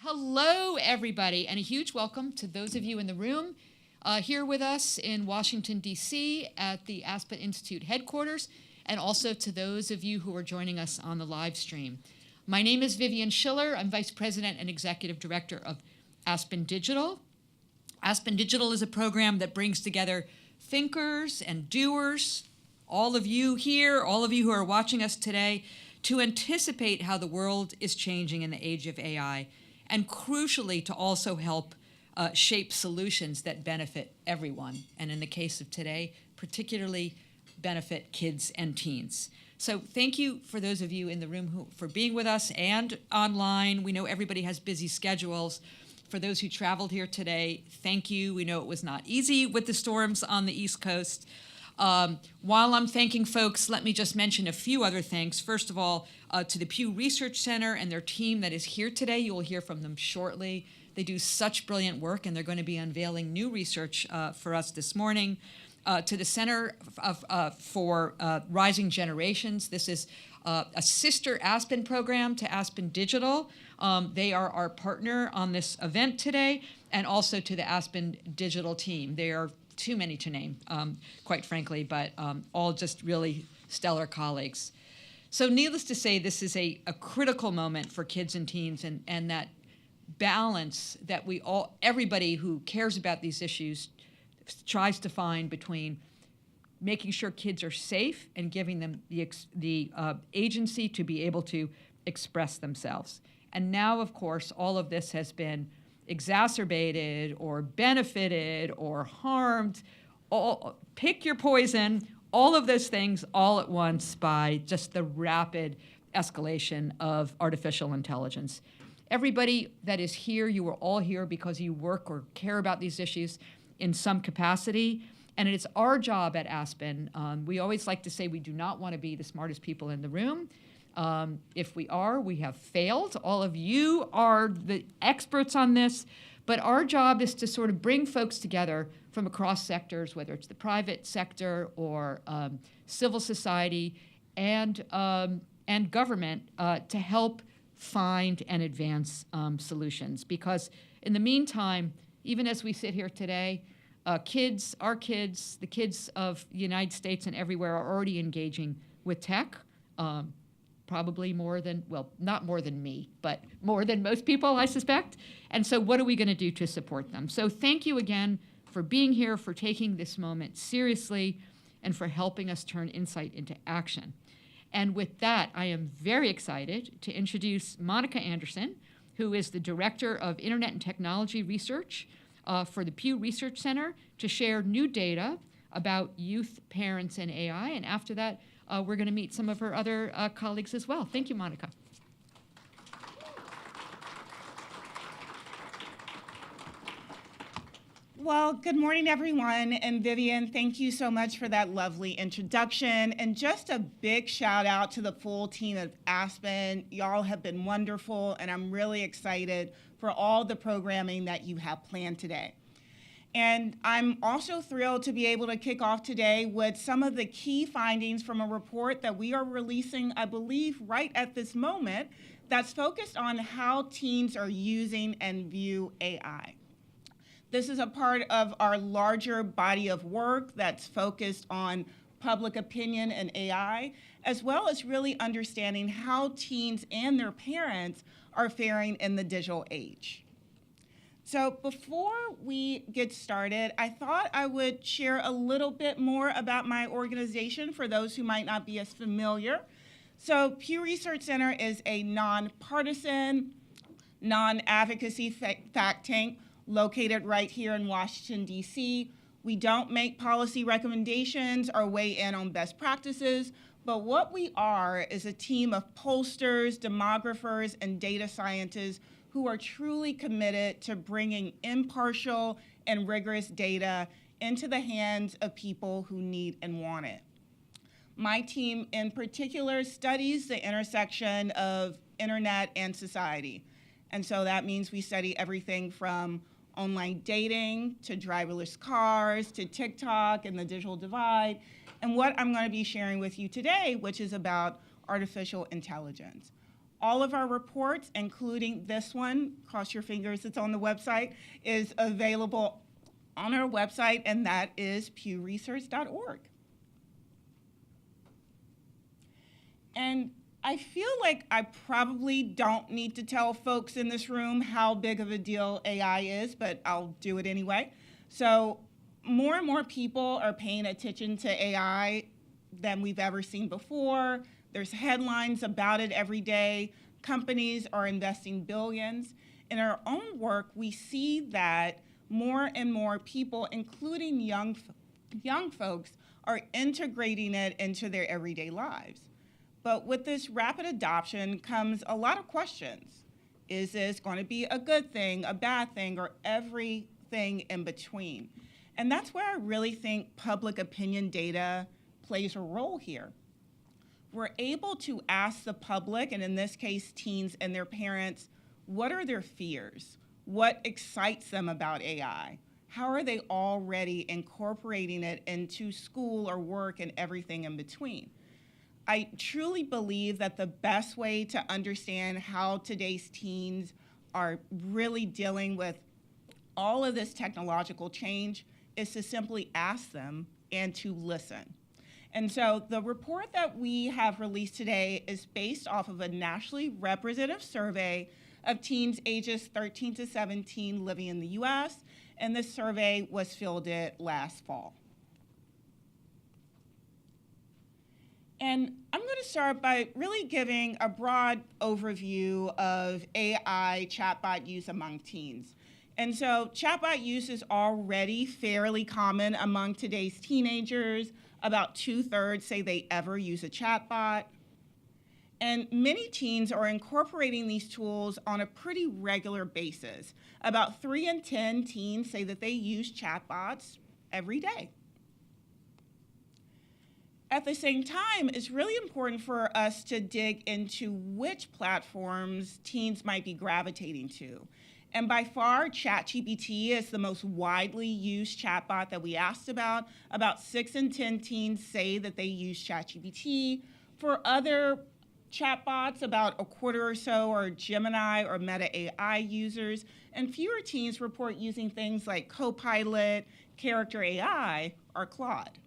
Hello, everybody, and a huge welcome to those of you in the room here with us in Washington, D.C. at the Aspen Institute headquarters, and also to those of you who are joining us on the live stream. My name is Vivian Schiller. I'm Vice President and Executive Director of Aspen Digital. Aspen Digital is a program that brings together thinkers and doers, all of you here, all of you who are watching us today, to anticipate how the world is changing in the age of AI, and crucially to also help shape solutions that benefit everyone, and in the case of today, particularly benefit kids and teens. So thank you for those of you in the room for being with us and online. We know everybody has busy schedules. For those who traveled here today, thank you. We know it was not easy with the storms on the East Coast. While I'm thanking folks, let me just mention a few other things. First of all, to the Pew Research Center and their team that is here today. You will hear from them shortly. They do such brilliant work, and they're going to be unveiling new research for us this morning. To the Center for Rising Generations. This is a sister Aspen program to Aspen Digital. They are our partner on this event today, and also to the Aspen Digital team. They are too many to name, quite frankly, but all just really stellar colleagues. So needless to say, this is a critical moment for kids and teens, and that balance that everybody who cares about these issues tries to find between making sure kids are safe and giving them the agency to be able to express themselves. And now, of course, all of this has been exacerbated or benefited or harmed, pick your poison, all of those things all at once by just the rapid escalation of artificial intelligence. Everybody that is here, you are all here because you work or care about these issues in some capacity, and it is our job at Aspen. We always like to say we do not want to be the smartest people in the room. If we are, we have failed. All of you are the experts on this, but our job is to sort of bring folks together from across sectors, whether it's the private sector or civil society and government, to help find and advance solutions. Because in the meantime, even as we sit here today, our kids, the kids of the United States and everywhere are already engaging with tech. Probably more than, well, not more than me, but more than most people, I suspect. And so what are we going to do to support them? So thank you again for being here, for taking this moment seriously, and for helping us turn insight into action. And with that, I am very excited to introduce Monica Anderson, who is the Director of Internet and Technology Research for the Pew Research Center, to share new data about youth, parents, and AI. And after that, we're going to meet some of her other colleagues as well. Thank you, Monica. Well, good morning, everyone. And Vivian, thank you so much for that lovely introduction. And just a big shout out to the full team of Aspen. Y'all have been wonderful, and I'm really excited for all the programming that you have planned today. And I'm also thrilled to be able to kick off today with some of the key findings from a report that we are releasing, I believe, right at this moment, that's focused on how teens are using and view AI. This is a part of our larger body of work that's focused on public opinion and AI, as well as really understanding how teens and their parents are faring in the digital age. So before we get started, I thought I would share a little bit more about my organization for those who might not be as familiar. So Pew Research Center is a nonpartisan, non-advocacy think tank located right here in Washington, D.C. We don't make policy recommendations or weigh in on best practices, but what we are is a team of pollsters, demographers, and data scientists who are truly committed to bringing impartial and rigorous data into the hands of people who need and want it. My team in particular studies the intersection of internet and society. And so that means we study everything from online dating to driverless cars to TikTok and the digital divide, and what I'm going to be sharing with you today, which is about artificial intelligence. All of our reports, including this one, cross your fingers, it's on the website, is available on our website, and that is pewresearch.org. And I feel like I probably don't need to tell folks in this room how big of a deal AI is, but I'll do it anyway. So more and more people are paying attention to AI than we've ever seen before. There's headlines about it every day. Companies are investing billions. In our own work, we see that more and more people, including young folks, are integrating it into their everyday lives. But with this rapid adoption comes a lot of questions. Is this going to be a good thing, a bad thing, or everything in between? And that's where I really think public opinion data plays a role here. We're able to ask the public, and in this case, teens and their parents, what are their fears? What excites them about AI? How are they already incorporating it into school or work and everything in between? I truly believe that the best way to understand how today's teens are really dealing with all of this technological change is to simply ask them and to listen. And so the report that we have released today is based off of a nationally representative survey of teens ages 13 to 17 living in the US, and this survey was fielded last fall. And I'm going to start by really giving a broad overview of AI chatbot use among teens. And so chatbot use is already fairly common among today's teenagers. About 2/3 say they ever use a chatbot. And many teens are incorporating these tools on a pretty regular basis. About 3 in 10 teens say that they use chatbots every day. At the same time, it's really important for us to dig into which platforms teens might be gravitating to. And by far, ChatGPT is the most widely used chatbot that we asked about. About 6 in 10 teens say that they use ChatGPT. For other chatbots, about a quarter or so are Gemini or Meta AI users, and fewer teens report using things like Copilot, Character AI, or Claude.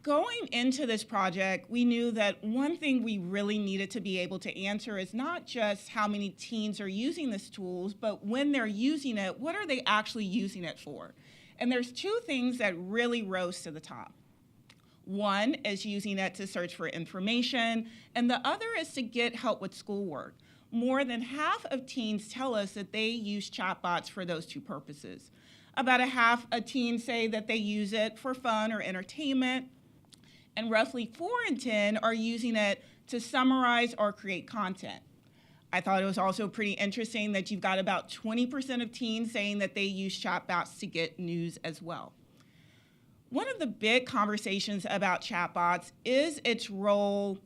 Going into this project, we knew that one thing we really needed to be able to answer is not just how many teens are using these tools, but when they're using it, what are they actually using it for? And there's 2 things that really rose to the top. One is using it to search for information, and the other is to get help with schoolwork. More than half of teens tell us that they use chatbots for those 2 purposes. About a half of teens say that they use it for fun or entertainment, and roughly 4 in 10 are using it to summarize or create content. I thought it was also pretty interesting that you've got about 20% of teens saying that they use chatbots to get news as well. One of the big conversations about chatbots is its role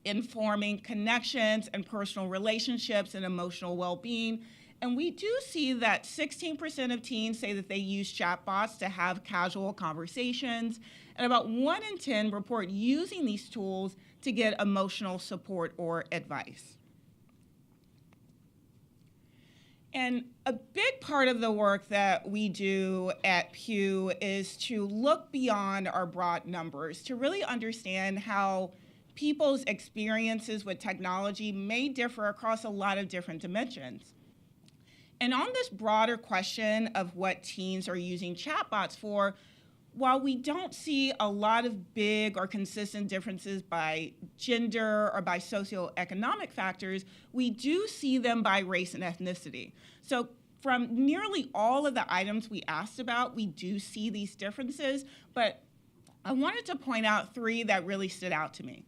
in forming connections and personal relationships and emotional well-being. And we do see that 16% of teens say that they use chatbots to have casual conversations, and about 1 in 10 report using these tools to get emotional support or advice. And a big part of the work that we do at Pew is to look beyond our broad numbers, to really understand how people's experiences with technology may differ across a lot of different dimensions. And on this broader question of what teens are using chatbots for, while we don't see a lot of big or consistent differences by gender or by socioeconomic factors, we do see them by race and ethnicity. So from nearly all of the items we asked about, we do see these differences, but I wanted to point out 3 that really stood out to me.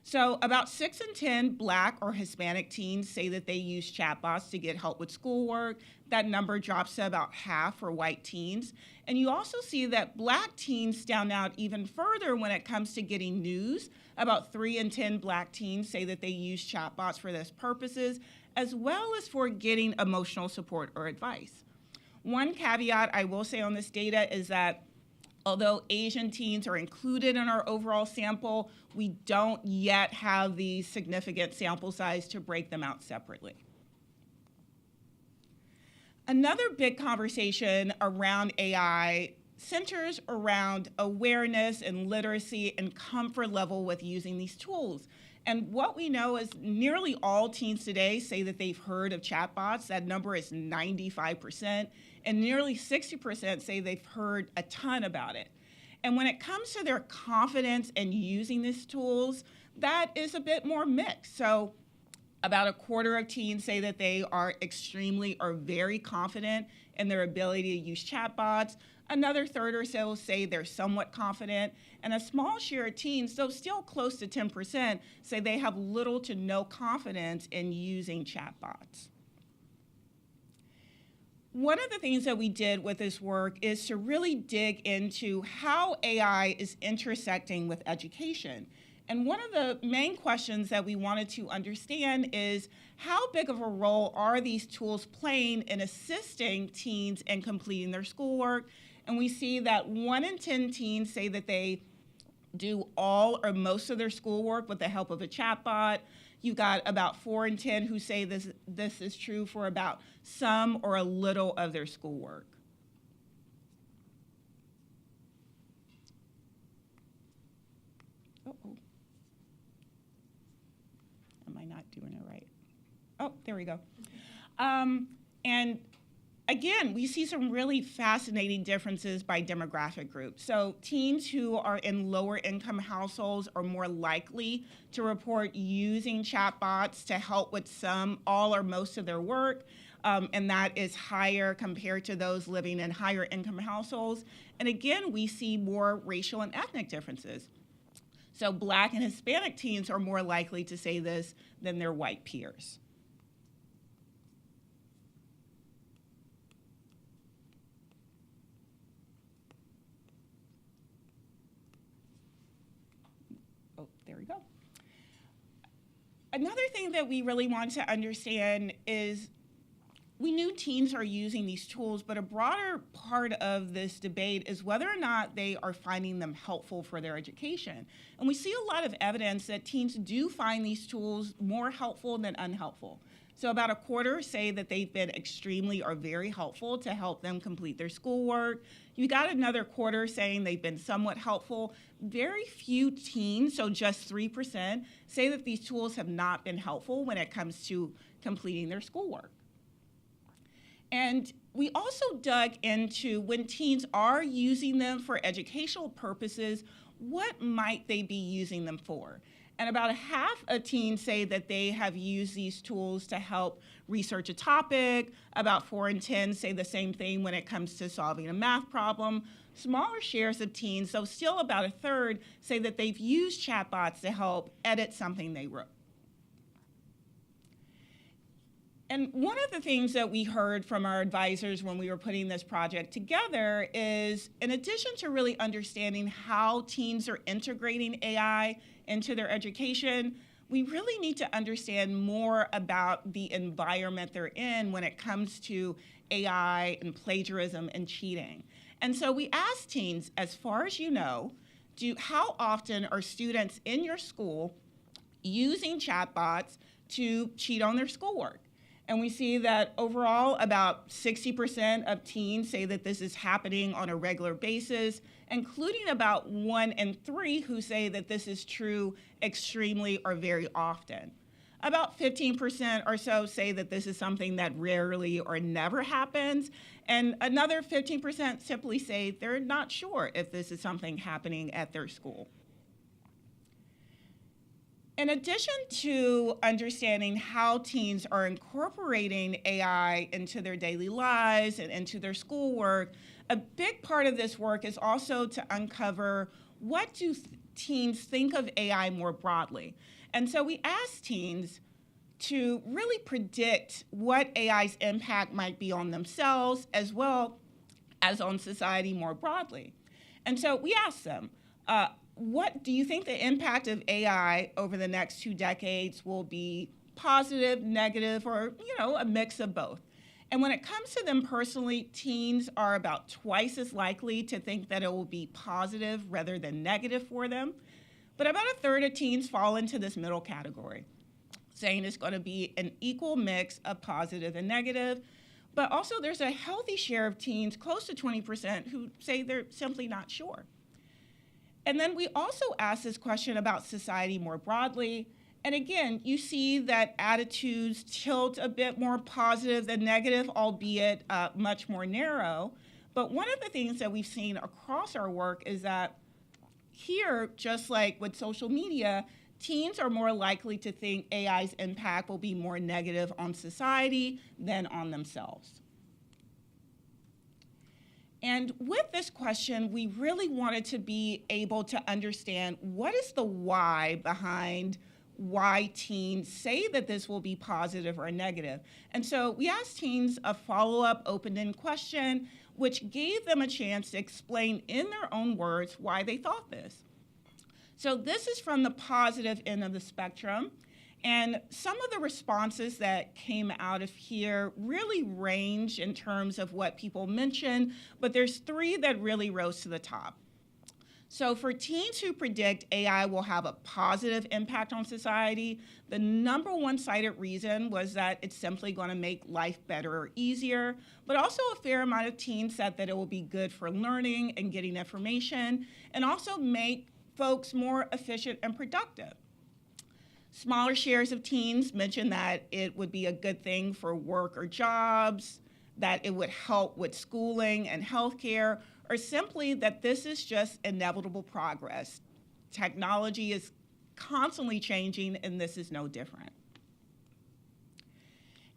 So about 6 in 10 Black or Hispanic teens say that they use chatbots to get help with schoolwork. That number drops to about half for white teens. And you also see that Black teens stand out even further when it comes to getting news. About 3 in 10 Black teens say that they use chatbots for those purposes, as well as for getting emotional support or advice. One caveat I will say on this data is that Although Asian teens are included in our overall sample, we don't yet have the significant sample size to break them out separately. Another big conversation around AI centers around awareness and literacy and comfort level with using these tools. And what we know is nearly all teens today say that they've heard of chatbots. That number is 95%. And nearly 60% say they've heard a ton about it. And when it comes to their confidence in using these tools, that is a bit more mixed. So about a quarter of teens say that they are extremely or very confident in their ability to use chatbots. Another third or so say they're somewhat confident. And a small share of teens, though still close to 10%, say they have little to no confidence in using chatbots. One of the things that we did with this work is to really dig into how AI is intersecting with education. And one of the main questions that we wanted to understand is how big of a role are these tools playing in assisting teens in completing their schoolwork? And we see that 1 in 10 teens say that they do all or most of their schoolwork with the help of a chatbot. You've got about 4 in 10 who say this is true for about some or a little of their schoolwork. Uh-oh. Am I not doing it right? Oh, there we go. And again, we see some really fascinating differences by demographic group. So teens who are in lower income households are more likely to report using chatbots to help with some, all, or most of their work. And that is higher compared to those living in higher income households. And again, we see more racial and ethnic differences. So Black and Hispanic teens are more likely to say this than their white peers. Oh, there we go. Another thing that we really want to understand is we knew teens are using these tools, but a broader part of this debate is whether or not they are finding them helpful for their education. And we see a lot of evidence that teens do find these tools more helpful than unhelpful. So about a quarter say that they've been extremely or very helpful to help them complete their schoolwork. You got another quarter saying they've been somewhat helpful. Very few teens, so just 3%, say that these tools have not been helpful when it comes to completing their schoolwork. And we also dug into when teens are using them for educational purposes, what might they be using them for? And about a half of teens say that they have used these tools to help research a topic. About 4 in 10 say the same thing when it comes to solving a math problem. Smaller shares of teens, though still about a third, say that they've used chatbots to help edit something they wrote. And one of the things that we heard from our advisors when we were putting this project together is, in addition to really understanding how teens are integrating AI into their education, we really need to understand more about the environment they're in when it comes to AI and plagiarism and cheating. And so we asked teens, as far as you know, how often are students in your school using chatbots to cheat on their schoolwork? And we see that overall, about 60% of teens say that this is happening on a regular basis, including about 1 in 3 who say that this is true extremely or very often. About 15% or so say that this is something that rarely or never happens, and another 15% simply say they're not sure if this is something happening at their school. In addition to understanding how teens are incorporating AI into their daily lives and into their schoolwork, a big part of this work is also to uncover what do teens think of AI more broadly. And so we asked teens to really predict what AI's impact might be on themselves as well as on society more broadly. And so we asked them, what do you think the impact of AI over the next 2 decades will be? Positive, negative, or a mix of both? And when it comes to them personally, teens are about twice as likely to think that it will be positive rather than negative for them. But about a third of teens fall into this middle category, saying it's going to be an equal mix of positive and negative. But also there's a healthy share of teens, close to 20%, who say they're simply not sure. And then we also ask this question about society more broadly. And again, you see that attitudes tilt a bit more positive than negative, albeit much more narrow. But one of the things that we've seen across our work is that here, just like with social media, teens are more likely to think AI's impact will be more negative on society than on themselves. And with this question, we really wanted to be able to understand what is the why behind why teens say that this will be positive or negative. And so we asked teens a follow-up open-ended question, which gave them a chance to explain in their own words why they thought this. So this is from the positive end of the spectrum. And some of the responses that came out of here really range in terms of what people mentioned, but there's three that really rose to the top. So for teens who predict AI will have a positive impact on society, the number one cited reason was that it's simply going to make life better or easier, but also a fair amount of teens said that it will be good for learning and getting information, and also make folks more efficient and productive. Smaller shares of teens mentioned that it would be a good thing for work or jobs, that it would help with schooling and healthcare, or simply that this is just inevitable progress. Technology is constantly changing, and this is no different.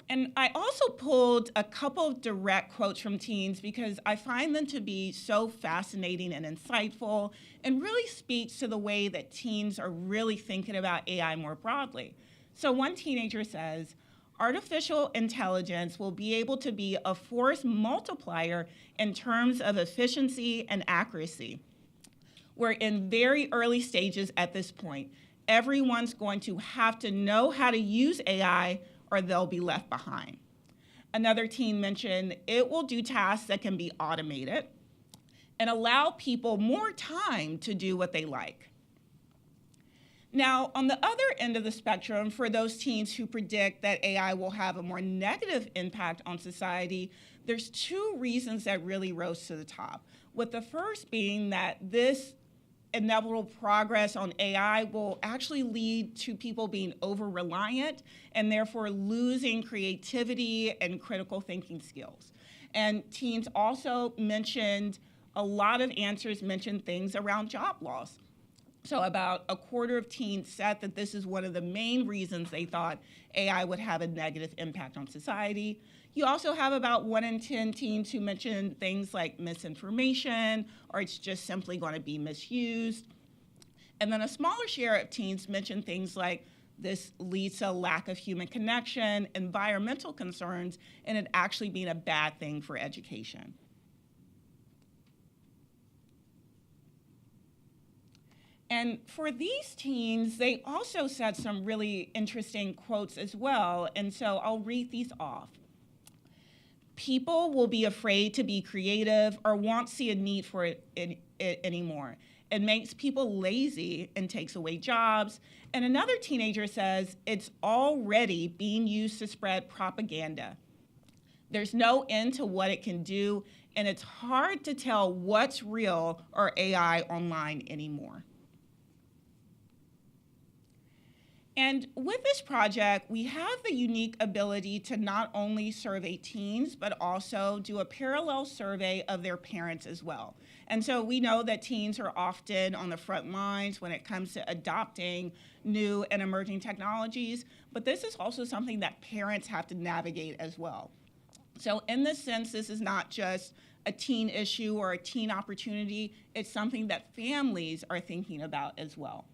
And I also pulled a couple of direct quotes from teens because I find them to be so fascinating and insightful and really speaks to the way that teens are really thinking about AI more broadly. So one teenager says, artificial intelligence will be able to be a force multiplier in terms of efficiency and accuracy. We're in very early stages at this point. Everyone's going to have to know how to use AI or they'll be left behind. Another teen mentioned it will do tasks that can be automated and allow people more time to do what they like. Now, on the other end of the spectrum, for those teens who predict that AI will have a more negative impact on society, there's two reasons that really rose to the top. With the first being that this inevitable progress on AI will actually lead to people being over-reliant and therefore losing creativity and critical thinking skills. And teens also mentioned, a lot of answers mentioned things around job loss. So about a quarter of teens said that this is one of the main reasons they thought AI would have a negative impact on society. You also have about 1 in 10 teens who mentioned things like misinformation, or it's just simply going to be misused. And then a smaller share of teens mentioned things like this leads to a lack of human connection, environmental concerns, and it actually being a bad thing for education. And for these teens, they also said some really interesting quotes as well, and so I'll read these off. People will be afraid to be creative or won't see a need for it anymore. It makes people lazy and takes away jobs. And another teenager says it's already being used to spread propaganda. There's no end to what it can do, and it's hard to tell what's real or AI online anymore. And with this project, we have the unique ability to not only survey teens, but also do a parallel survey of their parents as well. And so we know that teens are often on the front lines when it comes to adopting new and emerging technologies, but this is also something that parents have to navigate as well. So in this sense, this is not just a teen issue or a teen opportunity, it's something that families are thinking about as well.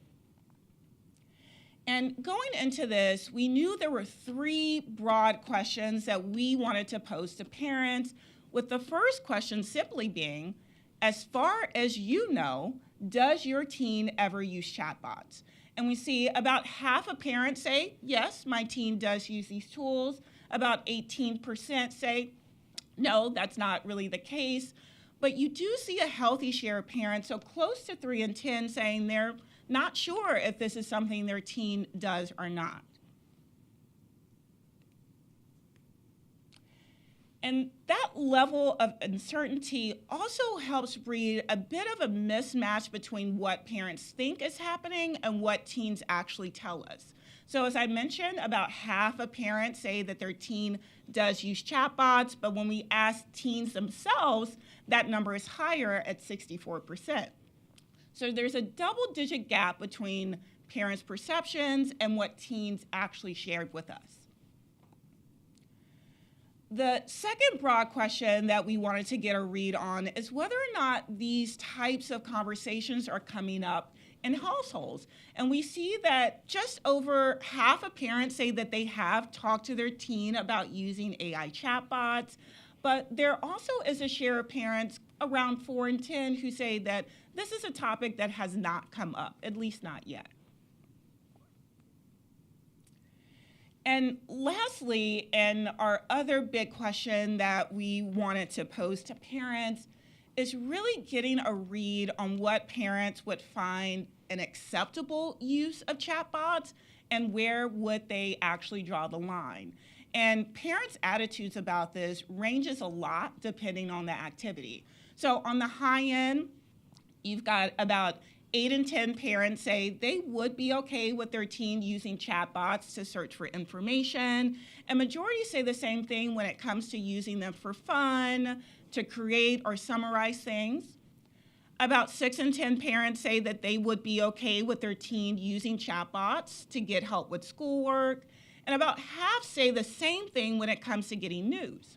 And going into this, we knew there were 3 broad questions that we wanted to pose to parents, with the first question simply being, as far as you know, does your teen ever use chatbots? And we see about half of parents say, yes, my teen does use these tools. About 18% say, no, that's not really the case. But you do see a healthy share of parents, so close to 3 in 10, saying they're not sure if this is something their teen does or not. And that level of uncertainty also helps breed a bit of a mismatch between what parents think is happening and what teens actually tell us. So as I mentioned, about half of parents say that their teen does use chatbots, but when we ask teens themselves, that number is higher at 64%. So there's a double-digit gap between parents' perceptions and what teens actually shared with us. The second broad question that we wanted to get a read on is whether or not these types of conversations are coming up in households. And we see that just over half of parents say that they have talked to their teen about using AI chatbots, but there also is a share of parents, around 4 in 10, who say that this is a topic that has not come up, at least not yet. And lastly, and our other big question that we wanted to pose to parents is really getting a read on what parents would find an acceptable use of chatbots and where would they actually draw the line. And parents' attitudes about this ranges a lot depending on the activity. So on the high end, you've got about 8 in 10 parents say they would be okay with their teen using chatbots to search for information. And majority say the same thing when it comes to using them for fun, to create or summarize things. About 6 in 10 parents say that they would be okay with their teen using chatbots to get help with schoolwork. And about half say the same thing when it comes to getting news.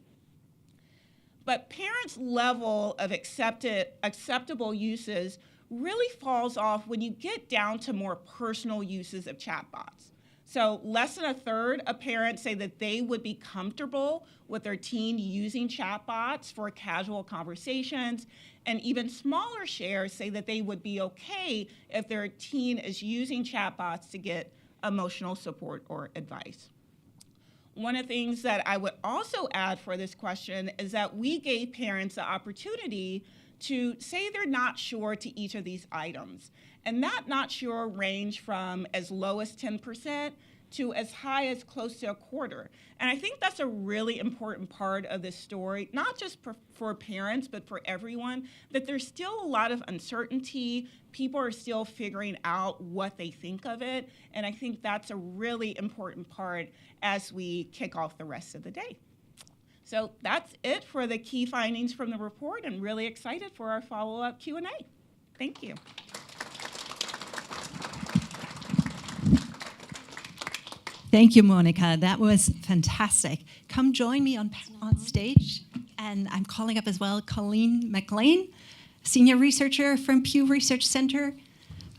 But parents' level of acceptable uses really falls off when you get down to more personal uses of chatbots. So less than a third of parents say that they would be comfortable with their teen using chatbots for casual conversations, and even smaller shares say that they would be okay if their teen is using chatbots to get emotional support or advice. One of the things that I would also add for this question is that we gave parents the opportunity to say they're not sure to each of these items. And that not sure range from as low as 10% to as high as close to a quarter. And I think that's a really important part of this story, not just for parents, but for everyone, that there's still a lot of uncertainty. People are still figuring out what they think of it. And I think that's a really important part as we kick off the rest of the day. So that's it for the key findings from the report, and really excited for our follow-up Q&A. Thank you. Thank you, Monica. That was fantastic. Come join me on stage. And I'm calling up as well Colleen McLean, Senior Researcher from Pew Research Center,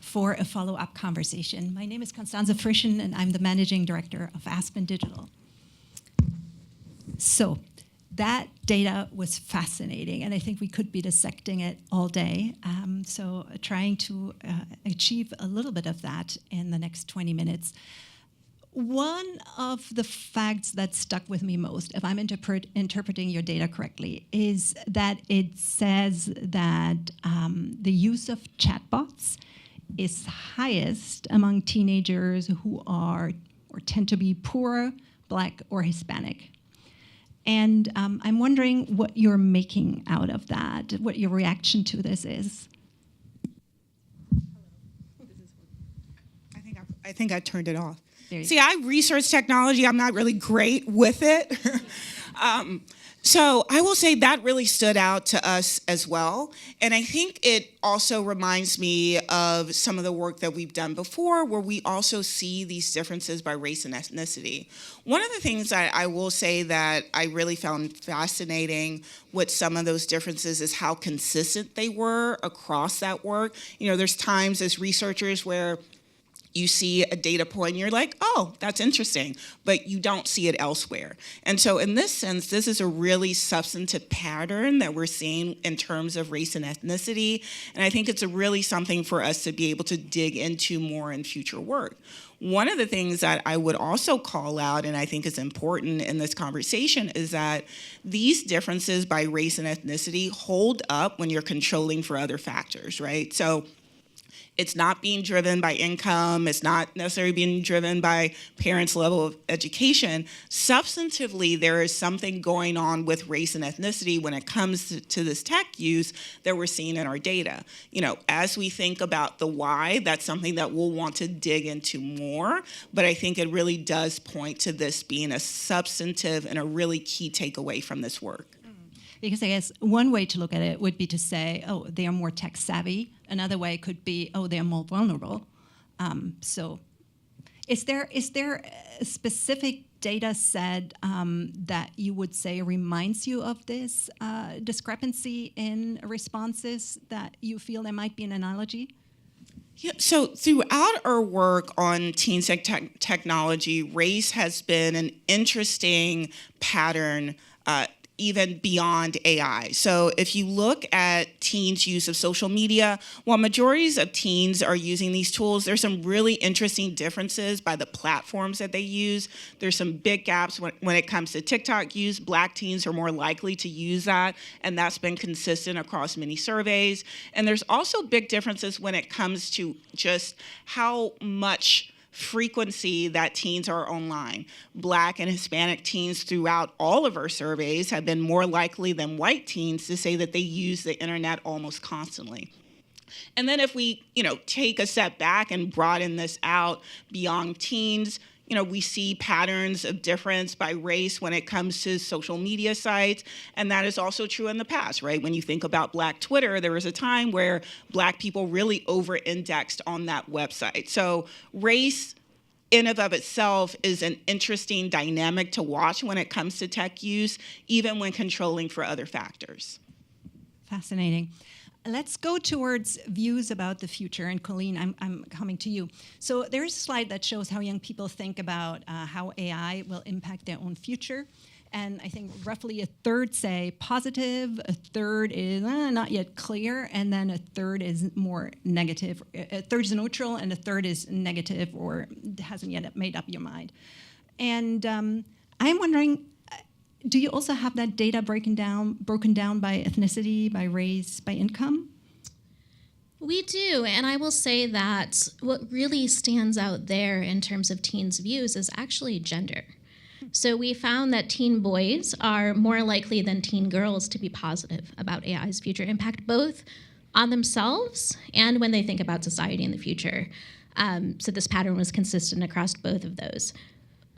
for a follow-up conversation. My name is Constanze Frischen, and I'm the Managing Director of Aspen Digital. So that data was fascinating, and I think we could be dissecting it all day. So trying to achieve a little bit of that in the next 20 minutes. One of the facts that stuck with me most, if I'm interpreting your data correctly, is that it says that the use of chatbots is highest among teenagers who are or tend to be poor, Black, or Hispanic. And I'm wondering what you're making out of that, what your reaction to this is. I think I turned it off. See, I research technology. I'm not really great with it. So I will say that really stood out to us as well. And I think it also reminds me of some of the work that we've done before, where we also see these differences by race and ethnicity. One of the things that I will say that I really found fascinating with some of those differences is how consistent they were across that work. You know, there's times as researchers where you see a data point and you're like, oh, that's interesting, but you don't see it elsewhere. And so in this sense, this is a really substantive pattern that we're seeing in terms of race and ethnicity. And I think it's really something for us to be able to dig into more in future work. One of the things that I would also call out, and I think is important in this conversation, is that these differences by race and ethnicity hold up when you're controlling for other factors, right? So it's not being driven by income. It's not necessarily being driven by parents' level of education. Substantively, there is something going on with race and ethnicity when it comes to this tech use that we're seeing in our data. You know, as we think about the why, that's something that we'll want to dig into more. But I think it really does point to this being a substantive and a really key takeaway from this work. Because I guess one way to look at it would be to say, oh, they are more tech savvy. Another way could be, oh, they are more vulnerable. So is there a specific data set that you would say reminds you of this discrepancy in responses that you feel there might be an analogy? Yeah, so throughout our work on teen technology, race has been an interesting pattern even beyond AI. So if you look at teens' use of social media, while majorities of teens are using these tools, there's some really interesting differences by the platforms that they use. There's some big gaps when it comes to TikTok use. Black teens are more likely to use that, and that's been consistent across many surveys. And there's also big differences when it comes to just how much frequency that teens are online. Black and Hispanic teens throughout all of our surveys have been more likely than white teens to say that they use the internet almost constantly. And then if we, take a step back and broaden this out beyond teens, we see patterns of difference by race when it comes to social media sites, and that is also true in the past, right? When you think about Black Twitter, there was a time where Black people really over-indexed on that website. So race in and of itself is an interesting dynamic to watch when it comes to tech use, even when controlling for other factors. Fascinating. Let's go towards views about the future. And Colleen, I'm coming to you. So there's a slide that shows how young people think about how AI will impact their own future. And I think roughly a third say positive, a third is not yet clear, and then a third is more negative. A third is neutral, and a third is negative or hasn't yet made up your mind. And I'm wondering, do you also have that data broken down by ethnicity, by race, by income? We do, and I will say that what really stands out there in terms of teens' views is actually gender. So we found that teen boys are more likely than teen girls to be positive about AI's future impact, both on themselves and when they think about society in the future. So this pattern was consistent across both of those.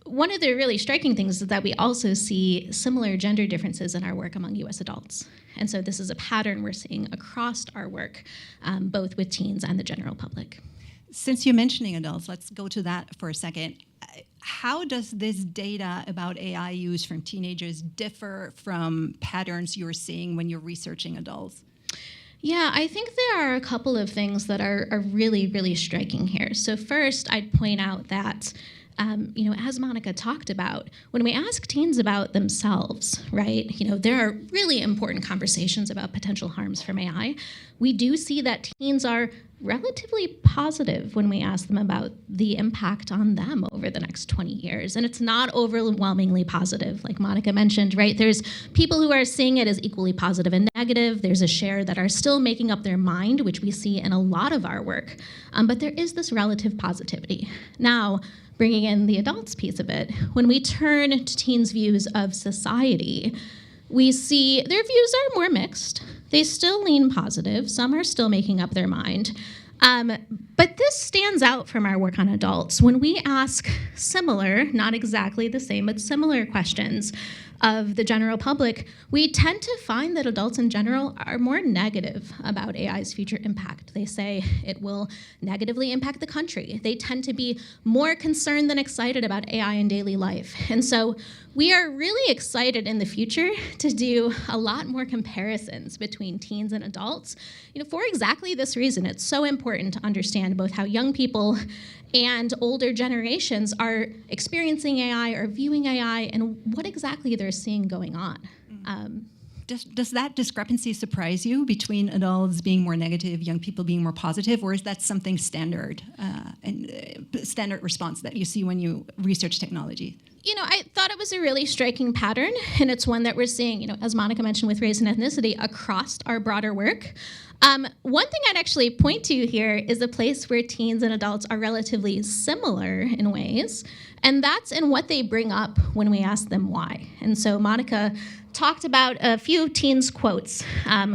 One of the really striking things is that we also see similar gender differences in our work among US adults. And so this is a pattern we're seeing across our work, both with teens and the general public. Since you're mentioning adults, let's go to that for a second. How does this data about AI use from teenagers differ from patterns you're seeing when you're researching adults? Yeah, I think there are a couple of things that are really, really striking here. So first, I'd point out that as Monica talked about, when we ask teens about themselves, right, there are really important conversations about potential harms from AI. We do see that teens are relatively positive when we ask them about the impact on them over the next 20 years. And it's not overwhelmingly positive, like Monica mentioned, right? There's people who are seeing it as equally positive and negative. There's a share that are still making up their mind, which we see in a lot of our work. But there is this relative positivity. Now, bringing in the adults piece of it, when we turn to teens' views of society, we see their views are more mixed. They still lean positive. Some are still making up their mind. But this stands out from our work on adults. When we ask similar, not exactly the same, but similar questions of the general public, we tend to find that adults in general are more negative about AI's future impact. They say it will negatively impact the country. They tend to be more concerned than excited about AI in daily life. And so we are really excited in the future to do a lot more comparisons between teens and adults, for exactly this reason. It's so important to understand both how young people and older generations are experiencing AI or viewing AI and what exactly they're seeing going on. Does that discrepancy surprise you between adults being more negative, young people being more positive, or is that something standard standard response that you see when you research technology? I thought it was a really striking pattern, and it's one that we're seeing, as Monica mentioned, with race and ethnicity across our broader work. One thing I'd actually point to here is a place where teens and adults are relatively similar in ways, and that's in what they bring up when we ask them why. And so Monica talked about a few teens' quotes.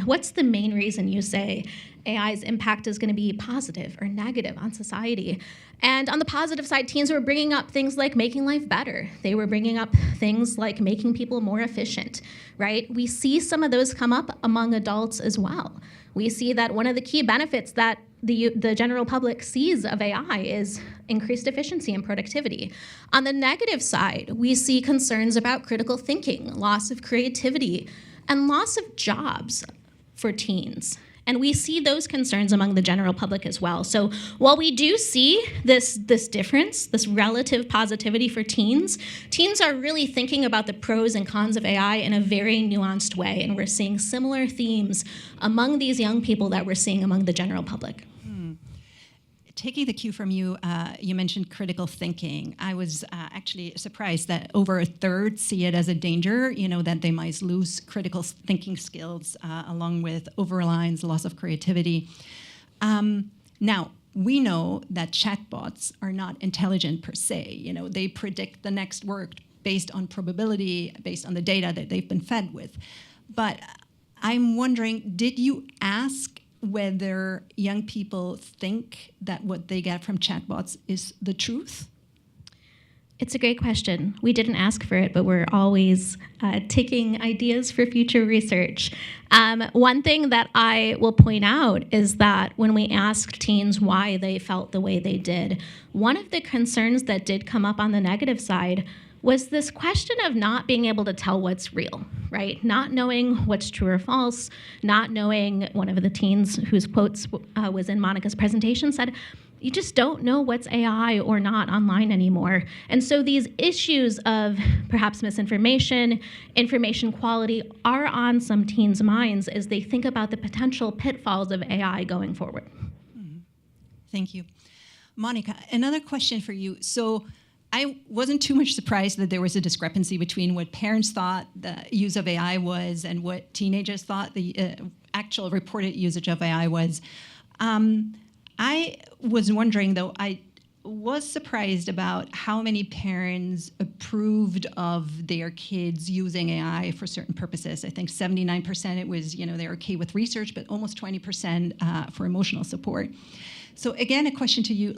What's the main reason you say AI's impact is going to be positive or negative on society? And on the positive side, teens were bringing up things like making life better. They were bringing up things like making people more efficient, right? We see some of those come up among adults as well. We see that one of the key benefits that the general public sees of AI is increased efficiency and productivity. On the negative side, we see concerns about critical thinking, loss of creativity, and loss of jobs for teens. And we see those concerns among the general public as well. So while we do see this difference, this relative positivity for teens are really thinking about the pros and cons of AI in a very nuanced way. And we're seeing similar themes among these young people that we're seeing among the general public. Taking the cue from you, you mentioned critical thinking. I was actually surprised that over a third see it as a danger, that they might lose critical thinking skills along with over-reliance, loss of creativity. Now, we know that chatbots are not intelligent per se. They predict the next word based on probability, based on the data that they've been fed with. But I'm wondering, did you ask whether young people think that what they get from chatbots is the truth? It's a great question. We didn't ask for it, but we're always taking ideas for future research. One thing that I will point out is that when we asked teens why they felt the way they did, one of the concerns that did come up on the negative side was this question of not being able to tell what's real, right? Not knowing what's true or false, not knowing, one of the teens whose quotes was in Monica's presentation said, you just don't know what's AI or not online anymore. And so these issues of perhaps misinformation, information quality are on some teens' minds as they think about the potential pitfalls of AI going forward. Thank you. Monica, another question for you. So I wasn't too much surprised that there was a discrepancy between what parents thought the use of AI was and what teenagers thought the actual reported usage of AI was. I was wondering, though, I was surprised about how many parents approved of their kids using AI for certain purposes. I think 79% it was, they're okay with research, but almost 20% for emotional support. So again, a question to you,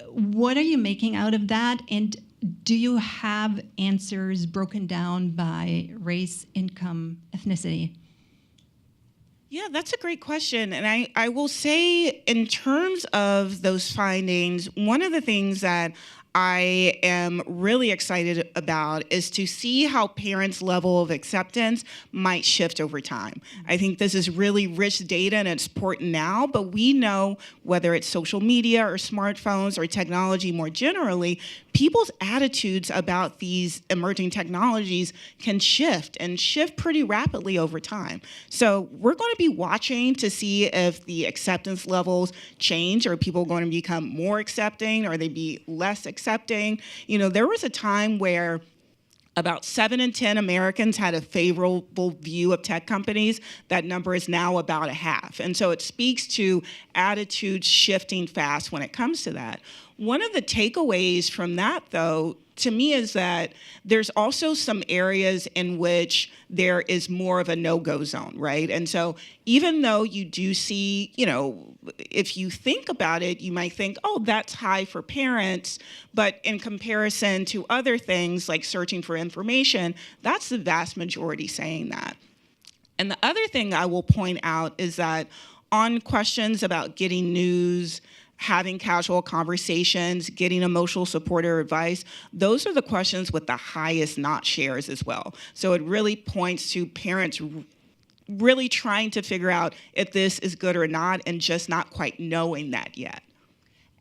what are you making out of that? And do you have answers broken down by race, income, ethnicity? Yeah, that's a great question. And I will say, in terms of those findings, one of the things that I am really excited about is to see how parents' level of acceptance might shift over time. I think this is really rich data and it's important now, but we know whether it's social media or smartphones or technology more generally, people's attitudes about these emerging technologies can shift and shift pretty rapidly over time. So we're going to be watching to see if the acceptance levels change. Are people going to become more accepting? Or they be less accepting? There was a time where about 7 in 10 Americans had a favorable view of tech companies. That number is now about a half. And so it speaks to attitudes shifting fast when it comes to that. One of the takeaways from that, though, to me is that there's also some areas in which there is more of a no-go zone, right? And so even though you do see, if you think about it, you might think, oh, that's high for parents, but in comparison to other things like searching for information, that's the vast majority saying that. And the other thing I will point out is that on questions about getting news, having casual conversations, getting emotional support or advice, those are the questions with the highest not shares as well. So it really points to parents really trying to figure out if this is good or not and just not quite knowing that yet.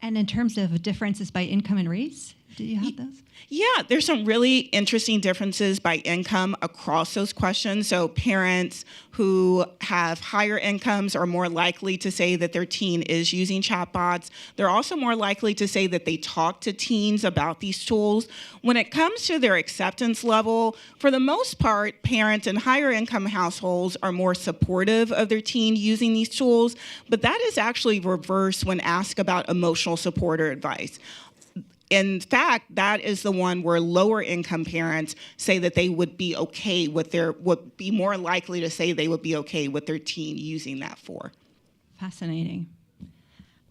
And in terms of differences by income and race, do you have those? Yeah, there's some really interesting differences by income across those questions. So parents who have higher incomes are more likely to say that their teen is using chatbots. They're also more likely to say that they talk to teens about these tools. When it comes to their acceptance level, for the most part, parents in higher income households are more supportive of their teen using these tools, but that is actually reversed when asked about emotional support or advice. In fact, that is the one where lower income parents say that they would be okay with would be more likely to say they would be okay with their teen using that for. Fascinating.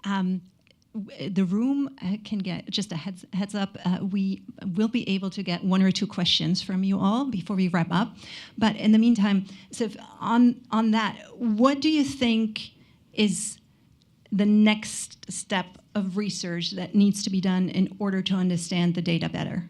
The room can get, just a heads up, we will be able to get 1 or 2 questions from you all before we wrap up. But in the meantime, so on that, what do you think is the next step of research that needs to be done in order to understand the data better?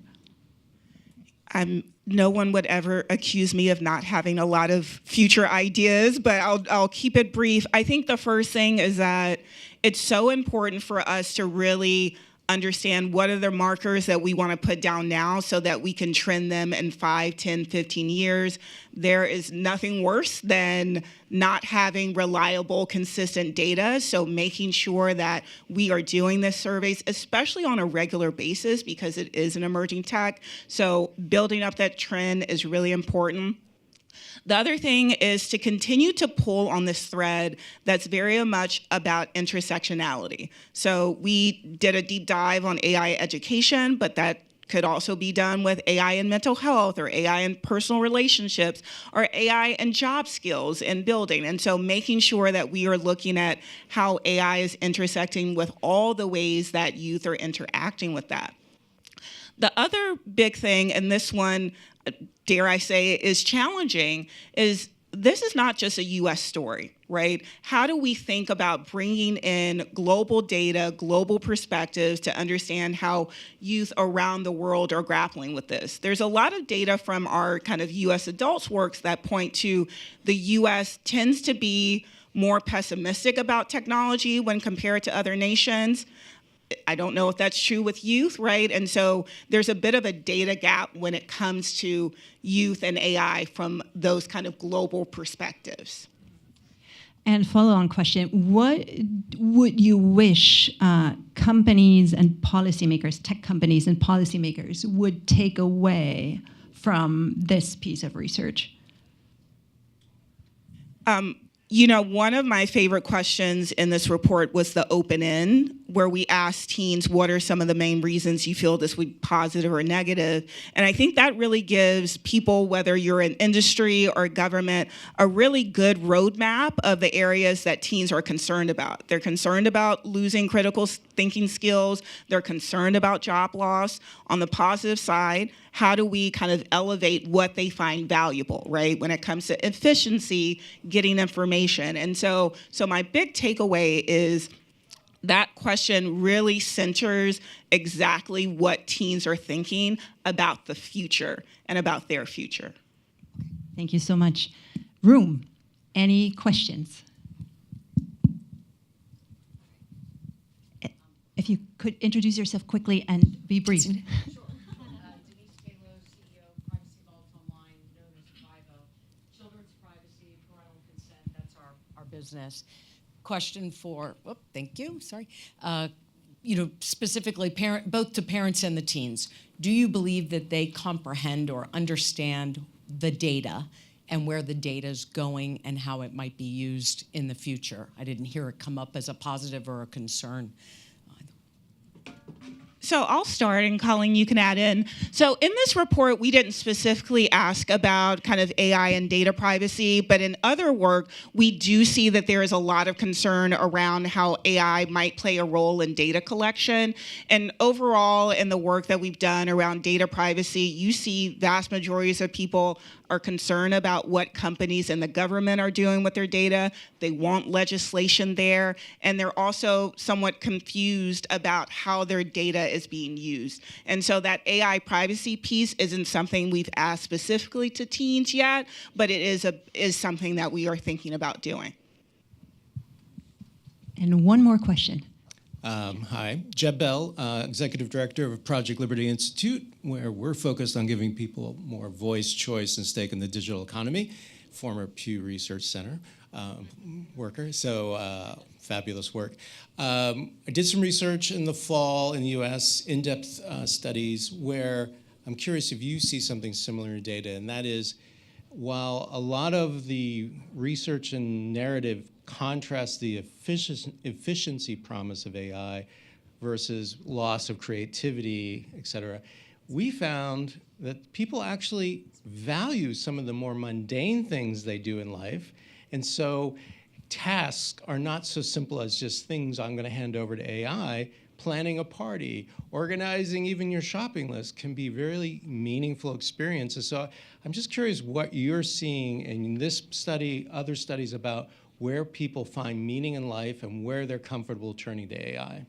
No one would ever accuse me of not having a lot of future ideas, but I'll keep it brief. I think the first thing is that it's so important for us to really understand what are the markers that we want to put down now so that we can trend them in 5, 10, 15 years. There is nothing worse than not having reliable, consistent data. So making sure that we are doing this surveys, especially on a regular basis because it is an emerging tech. So building up that trend is really important. The other thing is to continue to pull on this thread that's very much about intersectionality. So we did a deep dive on AI education, but that could also be done with AI in mental health or AI in personal relationships or AI in job skills and building. And so making sure that we are looking at how AI is intersecting with all the ways that youth are interacting with that. The other big thing, and this one, dare I say, is challenging, is this is not just a US story, right? How do we think about bringing in global data, global perspectives to understand how youth around the world are grappling with this? There's a lot of data from our kind of US adults works that point to the US tends to be more pessimistic about technology when compared to other nations. I don't know if that's true with youth, right? And so there's a bit of a data gap when it comes to youth and AI from those kind of global perspectives. And follow-on question, what would you wish companies and policymakers, tech companies and policymakers would take away from this piece of research? You know, one of my favorite questions in this report was the open end, where we asked teens, what are some of the main reasons you feel this would be positive or negative? And I think that really gives people, whether you're in industry or government, a really good roadmap of the areas that teens are concerned about. They're concerned about losing critical thinking skills. They're concerned about job loss. On the positive side, how do we kind of elevate what they find valuable, right? When it comes to efficiency, getting information. And so my big takeaway is that question really centers exactly what teens are thinking about the future and about their future. Thank you so much. Room, any questions? If you could introduce yourself quickly and be brief. Business. Question for, thank you, sorry. Specifically both to parents and the teens. Do you believe that they comprehend or understand the data and where the data is going and how it might be used in the future? I didn't hear it come up as a positive or a concern. So I'll start, and Colleen, you can add in. So in this report, we didn't specifically ask about kind of AI and data privacy, but in other work, we do see that there is a lot of concern around how AI might play a role in data collection. And overall, in the work that we've done around data privacy, you see vast majorities of people are concerned about what companies and the government are doing with their data. They want legislation there, and they're also somewhat confused about how their data is being used. And so that AI privacy piece isn't something we've asked specifically to teens yet, but it is something that we are thinking about doing. And one more question. Hi, Jeb Bell, Executive Director of Project Liberty Institute, where we're focused on giving people more voice, choice, and stake in the digital economy. Former Pew Research Center worker, so fabulous work. I did some research in the fall in the US, in-depth studies, where I'm curious if you see something similar in data, and that is, while a lot of the research and narrative contrasts the efficiency promise of AI versus loss of creativity, et cetera, we found that people actually value some of the more mundane things they do in life. And so tasks are not so simple as just things I'm going to hand over to AI. Planning a party, organizing even your shopping list can be really meaningful experiences. So I'm just curious what you're seeing in this study, other studies about where people find meaning in life and where they're comfortable turning to AI.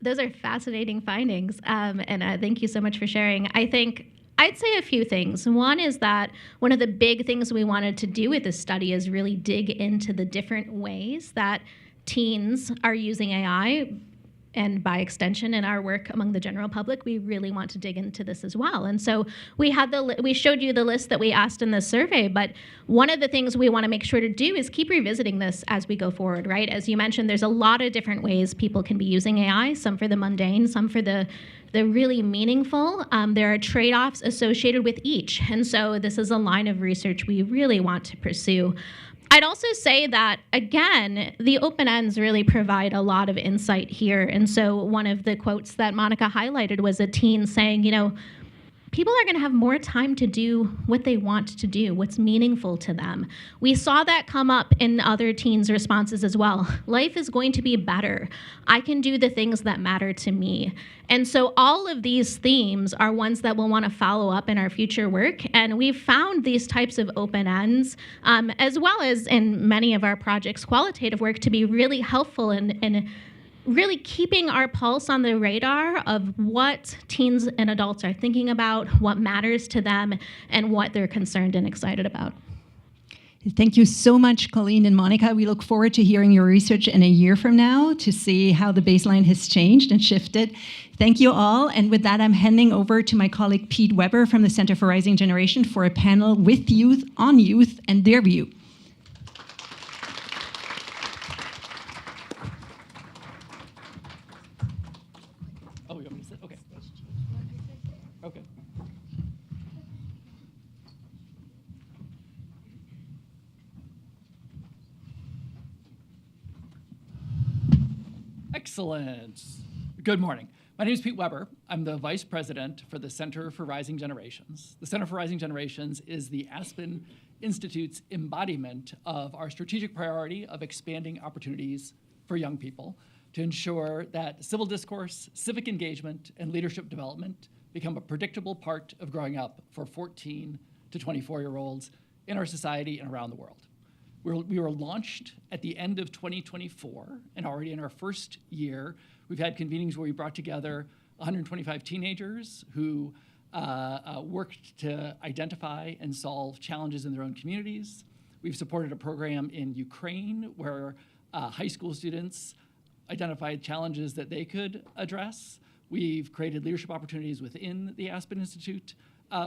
Those are fascinating findings, and thank you so much for sharing. I think I'd say a few things. One is that one of the big things we wanted to do with this study is really dig into the different ways that teens are using AI, and by extension in our work among the general public, we really want to dig into this as well. And so we showed you the list that we asked in the survey, but one of the things we want to make sure to do is keep revisiting this as we go forward, right? As you mentioned, there's a lot of different ways people can be using AI, some for the mundane, some for the really meaningful. There are trade-offs associated with each. And so this is a line of research we really want to pursue. I'd also say that, again, the open ends really provide a lot of insight here. And so one of the quotes that Monica highlighted was a teen saying, people are going to have more time to do what they want to do, what's meaningful to them. We saw that come up in other teens' responses as well. Life is going to be better. I can do the things that matter to me. And so all of these themes are ones that we'll want to follow up in our future work. And we've found these types of open ends, as well as in many of our projects' qualitative work, to be really helpful in really keeping our pulse on the radar of what teens and adults are thinking about, what matters to them, and what they're concerned and excited about. Thank you so much, Colleen and Monica. We look forward to hearing your research in a year from now to see how the baseline has changed and shifted. Thank you all. And with that, I'm handing over to my colleague Pete Weber from the Center for Rising Generation for a panel with youth on youth and their view. Okay. Excellent. Good morning. My name is Pete Weber. I'm the Vice President for the Center for Rising Generations. The Center for Rising Generations is the Aspen Institute's embodiment of our strategic priority of expanding opportunities for young people to ensure that civil discourse, civic engagement, and leadership development become a predictable part of growing up for 14 to 24-year-olds in our society and around the world. We were launched at the end of 2024, and already in our first year, we've had convenings where we brought together 125 teenagers who worked to identify and solve challenges in their own communities. We've supported a program in Ukraine where high school students identified challenges that they could address. We've created leadership opportunities within the Aspen Institute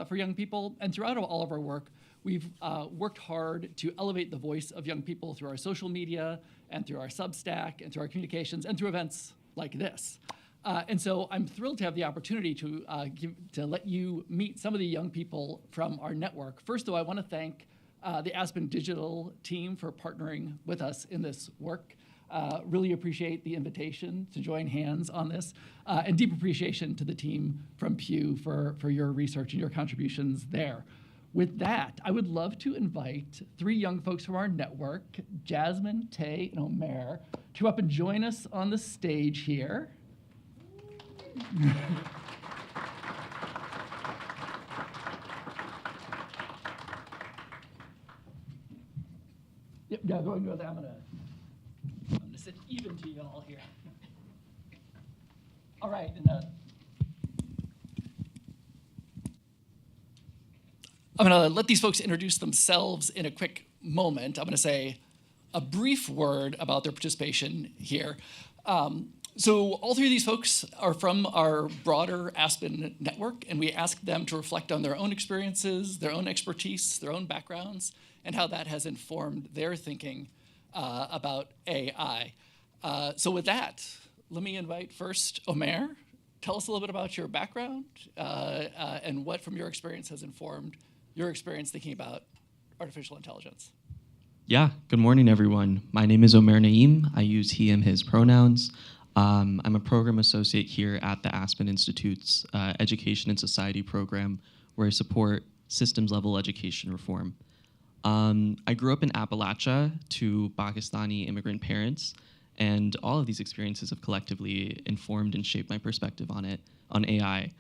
for young people. And throughout all of our work, we've worked hard to elevate the voice of young people through our social media and through our Substack and through our communications and through events like this. And so I'm thrilled to have the opportunity to let you meet some of the young people from our network. First, though, I want to thank the Aspen Digital team for partnering with us in this work. Really appreciate the invitation to join hands on this, and deep appreciation to the team from Pew for your research and your contributions there. With that, I would love to invite three young folks from our network, Jasmine, Tay, and Omer, to come up and join us on the stage here. Yep, yeah, going with that. I'm gonna sit even to you all here. All right, and I'm gonna let these folks introduce themselves in a quick moment. I'm gonna say a brief word about their participation here. So all three of these folks are from our broader Aspen network, and we asked them to reflect on their own experiences, their own expertise, their own backgrounds, and how that has informed their thinking about AI. So with that, let me invite first Omer. Tell us a little bit about your background and what from your experience has informed your experience thinking about artificial intelligence. Yeah, good morning, everyone. My name is Omer Naeem. I use he, him, his pronouns. I'm a program associate here at the Aspen Institute's Education and Society program, where I support systems-level education reform. I grew up in Appalachia to Pakistani immigrant parents, and all of these experiences have collectively informed and shaped my perspective on AI.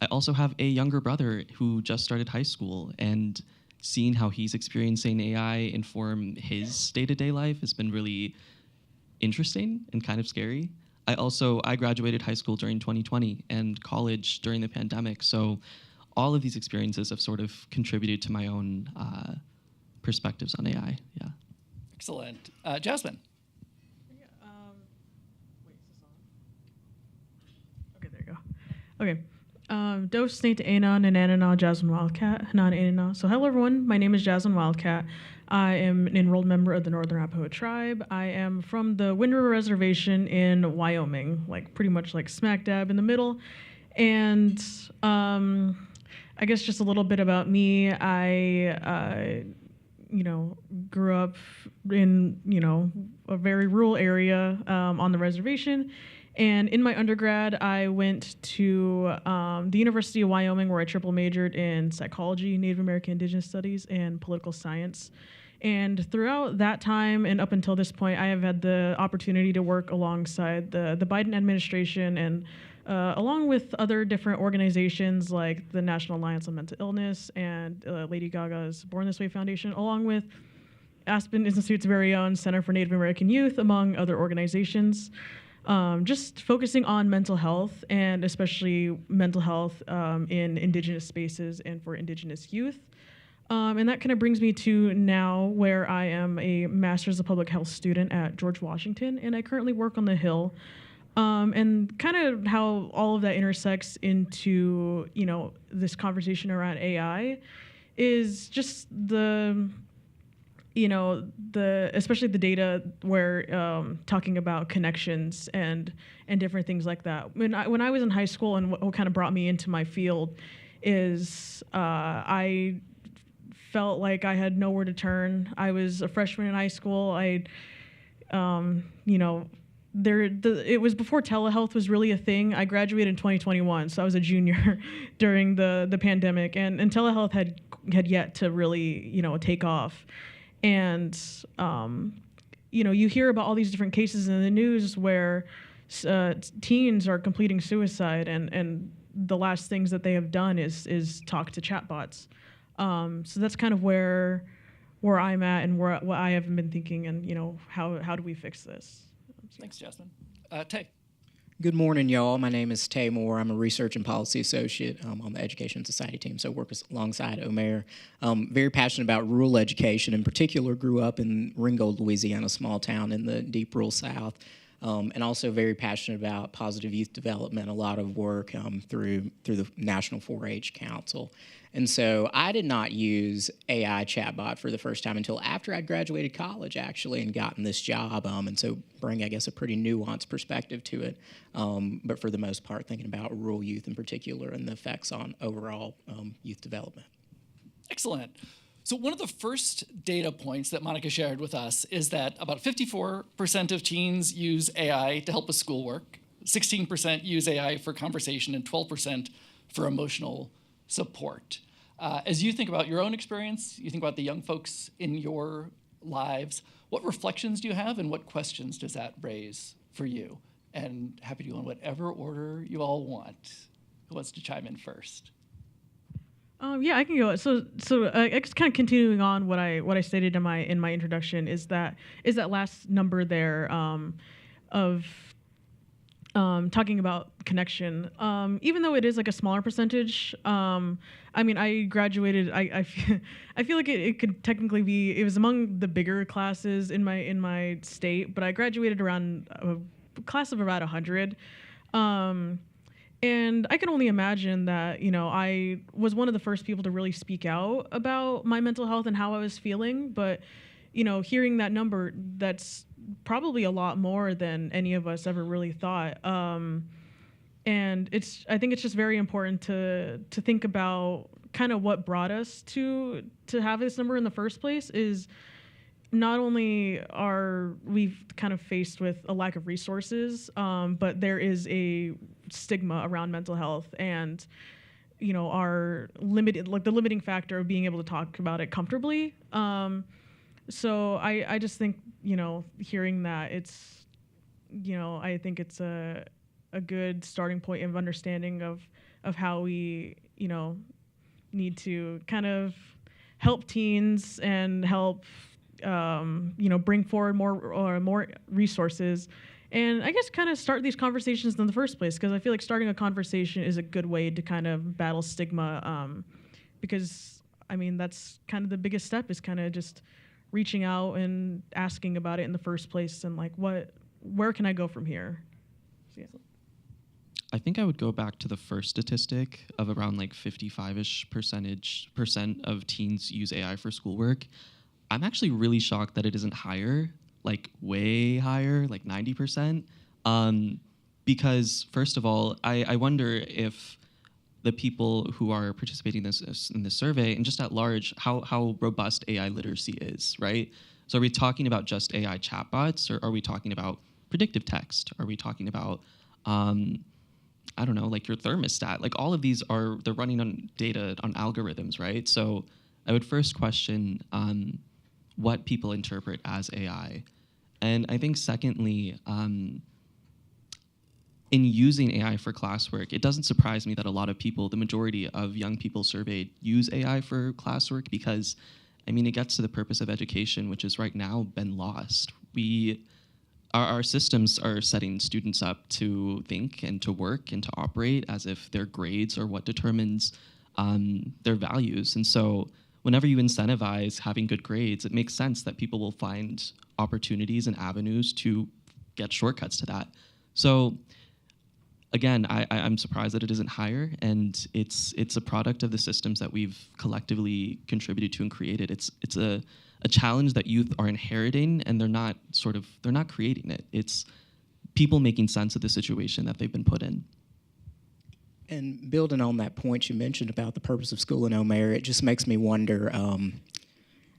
I also have a younger brother who just started high school, and seeing how he's experiencing AI inform his day-to-day life has been really interesting and kind of scary. I graduated high school during 2020 and college during the pandemic, so all of these experiences have sort of contributed to my own perspectives on AI. Yeah. Excellent. Jasmine. Okay, there you go. Okay. Dos Snate Ana Nanana Jasmine Wildcat, Hanan Ana. So hello everyone, my name is Jasmine Wildcat. I am an enrolled member of the Northern Arapaho tribe. I am from the Wind River Reservation in Wyoming, like pretty much like smack dab in the middle. And I guess just a little bit about me. I grew up in, a very rural area on the reservation. And in my undergrad, I went to the University of Wyoming, where I triple majored in psychology, Native American Indigenous Studies, and political science. And throughout that time and up until this point, I have had the opportunity to work alongside the Biden administration and along with other different organizations like the National Alliance on Mental Illness and Lady Gaga's Born This Way Foundation, along with Aspen Institute's very own Center for Native American Youth, among other organizations. Just focusing on mental health, and especially mental health in Indigenous spaces and for Indigenous youth. And that kind of brings me to now, where I am a Master's of Public Health student at George Washington, and I currently work on the Hill. And kind of how all of that intersects into, this conversation around AI is just especially the data where talking about connections and different things like that. When I was in high school, and what kind of brought me into my field is I felt like I had nowhere to turn. I was a freshman in high school. It was before telehealth was really a thing. I graduated in 2021, so I was a junior during the pandemic, and telehealth had yet to really take off. And you hear about all these different cases in the news where teens are completing suicide, and the last things that they have done is talk to chatbots. So that's kind of where I'm at and what I have been thinking, and how do we fix this? Thanks, Jasmine. Tay. Good morning, y'all. My name is Tay Moore. I'm a research and policy associate on the Education Society team, so I work alongside Omer. Very passionate about rural education. In particular, grew up in Ringgold, Louisiana, a small town in the deep rural South, and also very passionate about positive youth development, a lot of work through the National 4-H Council. And so I did not use AI chatbot for the first time until after I'd graduated college, actually, and gotten this job, and so bring, I guess, a pretty nuanced perspective to it. But for the most part, thinking about rural youth in particular and the effects on overall youth development. Excellent. So one of the first data points that Monica shared with us is that about 54% of teens use AI to help with schoolwork, 16% use AI for conversation, and 12% for emotional support. As you think about your own experience, you think about the young folks in your lives, what reflections do you have and what questions does that raise for you? And happy to go in whatever order you all want. Who wants to chime in first? Yeah, I can go. So kind of continuing on what I stated in my introduction is that last number there of talking about connection. Even though it is like a smaller percentage, I mean, I graduated. I feel like it could technically be. It was among the bigger classes in my state, but I graduated around a class of about 100. And I can only imagine that, I was one of the first people to really speak out about my mental health and how I was feeling. But, hearing that number, that's probably a lot more than any of us ever really thought. And I think it's just very important to think about kind of what brought us to have this number in the first place. Is not only are we kind of faced with a lack of resources, but there is a stigma around mental health, and our limited, like the limiting factor of being able to talk about it comfortably. So I just think hearing that, it's I think it's a good starting point of understanding of how we need to kind of help teens and help bring forward more resources, and I guess kind of start these conversations in the first place, because I feel like starting a conversation is a good way to kind of battle stigma, because I mean that's kind of the biggest step, is kind of just reaching out and asking about it in the first place, and like where can I go from here? So, yeah. I think I would go back to the first statistic of around like 55-ish percent of teens use AI for schoolwork. I'm actually really shocked that it isn't higher, like way higher, like 90%. Because first of all, I wonder if the people who are participating in this survey, and just at large, how robust AI literacy is, right? So are we talking about just AI chatbots, or are we talking about predictive text? Are we talking about, I don't know, like your thermostat? Like all of these they're running on data, on algorithms, right? So I would first question what people interpret as AI. And I think secondly, in using AI for classwork, it doesn't surprise me that a lot of people, the majority of young people surveyed, use AI for classwork, because, I mean, it gets to the purpose of education, which is right now been lost. Our systems are setting students up to think and to work and to operate as if their grades are what determines their values. And so whenever you incentivize having good grades, it makes sense that people will find opportunities and avenues to get shortcuts to that. So again, I'm surprised that it isn't higher, and it's a product of the systems that we've collectively contributed to and created. It's a challenge that youth are inheriting, and they're not creating it. It's people making sense of the situation that they've been put in. And building on that point you mentioned about the purpose of school in Omer, it just makes me wonder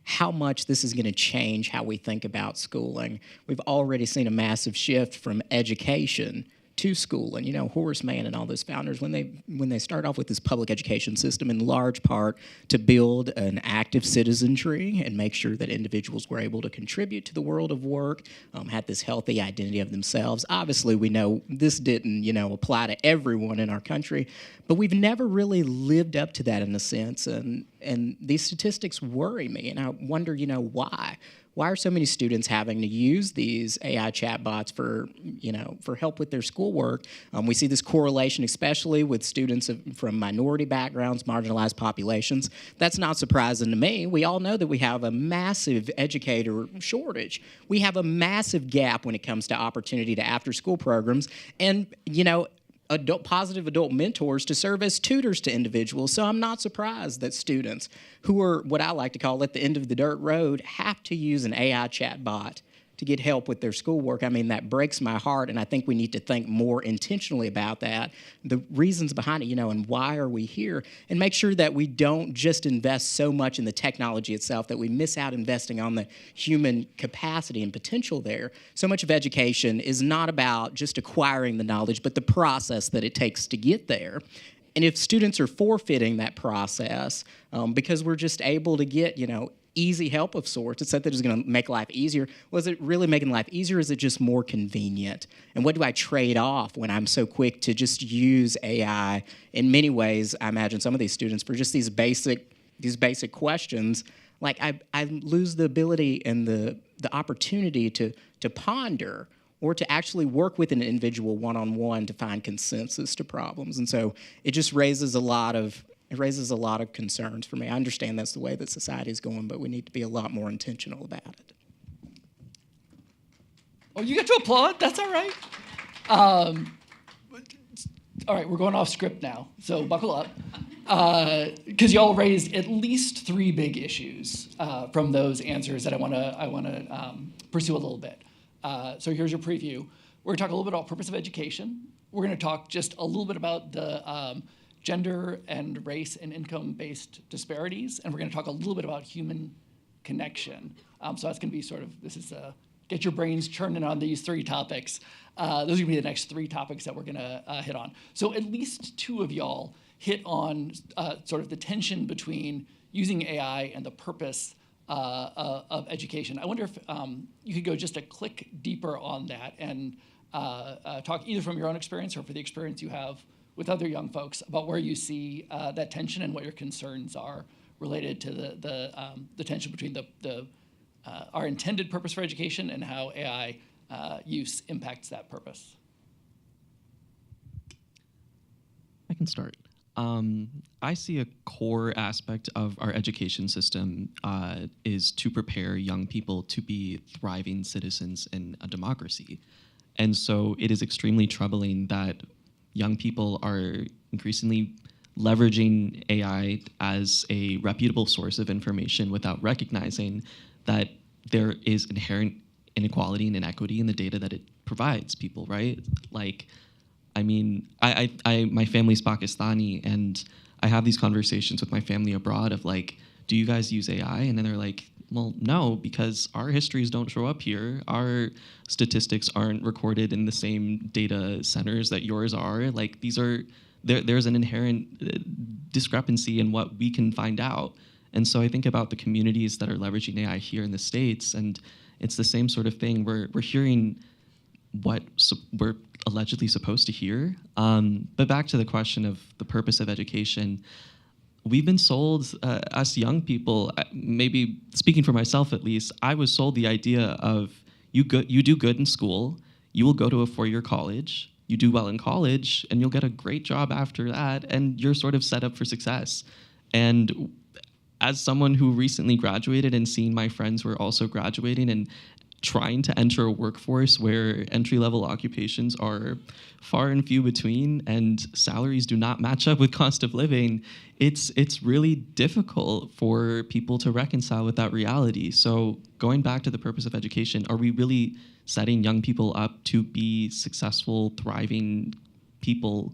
how much this is going to change how we think about schooling. We've already seen a massive shift from education to school, and Horace Mann and all those founders, when they start off with this public education system, in large part to build an active citizenry and make sure that individuals were able to contribute to the world of work, had this healthy identity of themselves. Obviously, we know this didn't apply to everyone in our country, but we've never really lived up to that in a sense, and these statistics worry me, and I wonder why. Why are so many students having to use these AI chatbots for help with their schoolwork? We see this correlation, especially with students from minority backgrounds, marginalized populations. That's not surprising to me. We all know that we have a massive educator shortage. We have a massive gap when it comes to opportunity to after-school programs, and positive adult mentors to serve as tutors to individuals. So I'm not surprised that students who are what I like to call at the end of the dirt road have to use an AI chatbot to get help with their schoolwork. I mean, that breaks my heart, and I think we need to think more intentionally about that, the reasons behind it, and why are we here, and make sure that we don't just invest so much in the technology itself that we miss out investing on the human capacity and potential there. So much of education is not about just acquiring the knowledge, but the process that it takes to get there. And if students are forfeiting that process because we're just able to get, easy help of sorts, it's that it's going to make life easier. Was it really making life easier, or is it just more convenient? And what do I trade off when I'm so quick to just use AI? In many ways, I imagine some of these students, for just these basic questions, like I lose the ability and the opportunity to ponder or to actually work with an individual one-on-one to find consensus to problems. And so it just raises a lot of concerns for me. I understand that's the way that society is going, but we need to be a lot more intentional about it. Oh, you get to applaud? That's all right. All right, we're going off script now, so buckle up. Because y'all raised at least 3 big issues from those answers that I want to pursue a little bit. So here's your preview. We're going to talk a little bit about purpose of education. We're going to talk just a little bit about the gender and race and income-based disparities, and we're going to talk a little bit about human connection. So that's going to be sort of, this is get your brains churning on these 3 topics. Those are going to be the next 3 topics that we're going to hit on. So at least 2 of y'all hit on sort of the tension between using AI and the purpose of education. I wonder if you could go just a click deeper on that and talk either from your own experience or for the experience you have with other young folks about where you see that tension and what your concerns are related to the tension between our intended purpose for education and how AI use impacts that purpose. I can start. I see a core aspect of our education system is to prepare young people to be thriving citizens in a democracy. And so it is extremely troubling that young people are increasingly leveraging AI as a reputable source of information without recognizing that there is inherent inequality and inequity in the data that it provides people, right? Like, I mean, my family's Pakistani, and I have these conversations with my family abroad of like, do you guys use AI? And then they're like, well, no, because our histories don't show up here. Our statistics aren't recorded in the same data centers that yours are. Like, there's an inherent discrepancy in what we can find out. And so I think about the communities that are leveraging AI here in the States, and it's the same sort of thing. We're hearing what we're allegedly supposed to hear. But back to the question of the purpose of education, we've been sold, us young people, maybe speaking for myself at least, I was sold the idea of you do good in school, you will go to a 4-year college, you do well in college, and you'll get a great job after that, and you're sort of set up for success. And as someone who recently graduated and seeing my friends who are also graduating and trying to enter a workforce where entry-level occupations are far and few between and salaries do not match up with cost of living, it's really difficult for people to reconcile with that reality. So going back to the purpose of education, are we really setting young people up to be successful, thriving people,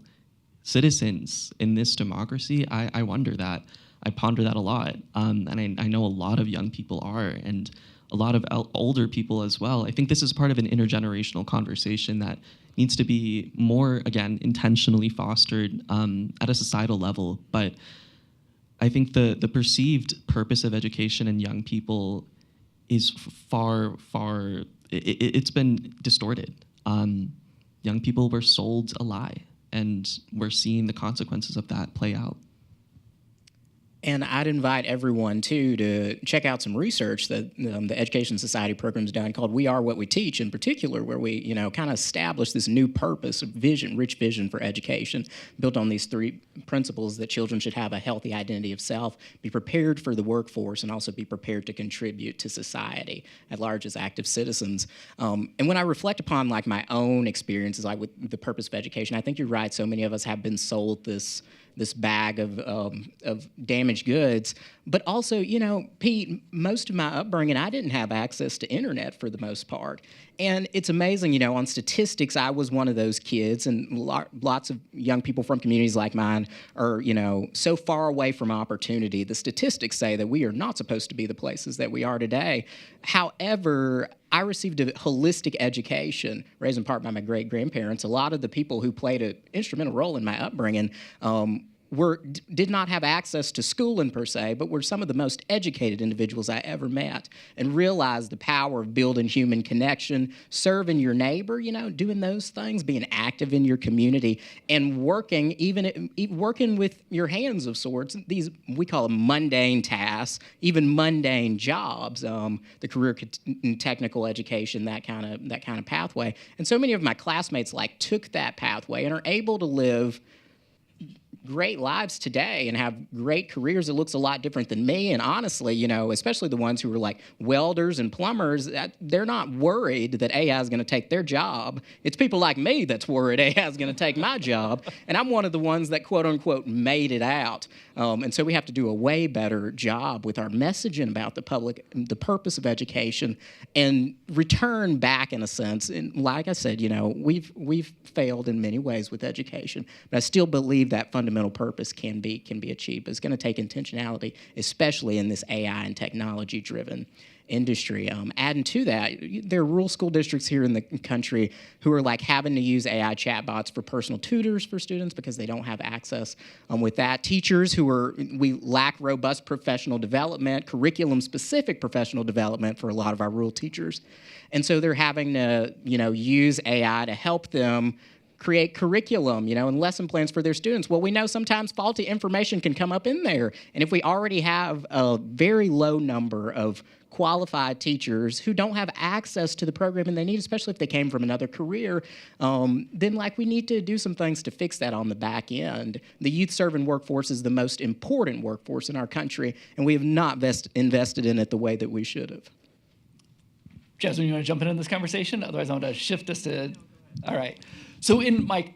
citizens in this democracy? I wonder that. I ponder that a lot, and I know a lot of young people are, and a lot of older people as well. I think this is part of an intergenerational conversation that needs to be more, again, intentionally fostered at a societal level. But I think the perceived purpose of education in young people is far, it's been distorted. Young people were sold a lie, and we're seeing the consequences of that play out. And I'd invite everyone, too, to check out some research that the Education Society program's done called We Are What We Teach, in particular, where we, kind of establish this new purpose, rich vision for education, built on these 3 principles that children should have a healthy identity of self, be prepared for the workforce, and also be prepared to contribute to society at large as active citizens. And when I reflect upon, like, my own experiences, like, with the purpose of education, I think you're right. So many of us have been sold this bag of damaged goods. But also, Pete, most of my upbringing, I didn't have access to internet for the most part. And it's amazing, on statistics, I was one of those kids, and lots of young people from communities like mine are, so far away from opportunity. The statistics say that we are not supposed to be the places that we are today. However, I received a holistic education, raised in part by my great-grandparents. A lot of the people who played an instrumental role in my upbringing did not have access to schooling per se, but were some of the most educated individuals I ever met, and realized the power of building human connection, serving your neighbor, doing those things, being active in your community, and working working with your hands of sorts. These, we call them mundane tasks, even mundane jobs, the career and technical education, that kind of pathway. And so many of my classmates took that pathway and are able to live great lives today and have great careers. It looks a lot different than me. And honestly, especially the ones who are welders and plumbers, they're not worried that AI is going to take their job. It's people like me that's worried AI is going to take my job. And I'm one of the ones that, quote unquote, made it out. And so we have to do a way better job with our messaging about the purpose of education, and return back, in a sense. And like I said, we've failed in many ways with education, but I still believe that fundamental purpose can be achieved. But it's going to take intentionality, especially in this AI and technology-driven industry. Adding to that, there are rural school districts here in the country who are having to use AI chatbots for personal tutors for students because they don't have access with that. Teachers we lack robust professional development, curriculum-specific professional development for a lot of our rural teachers. And so they're having to, use AI to help them create curriculum, and lesson plans for their students. Well, we know sometimes faulty information can come up in there. And if we already have a very low number of qualified teachers who don't have access to the programming they need, especially if they came from another career, then we need to do some things to fix that on the back end. The youth serving workforce is the most important workforce in our country, and we have not invested in it the way that we should have. Jasmine, you want to jump in this conversation? Otherwise, I want to shift us to... All right. So in my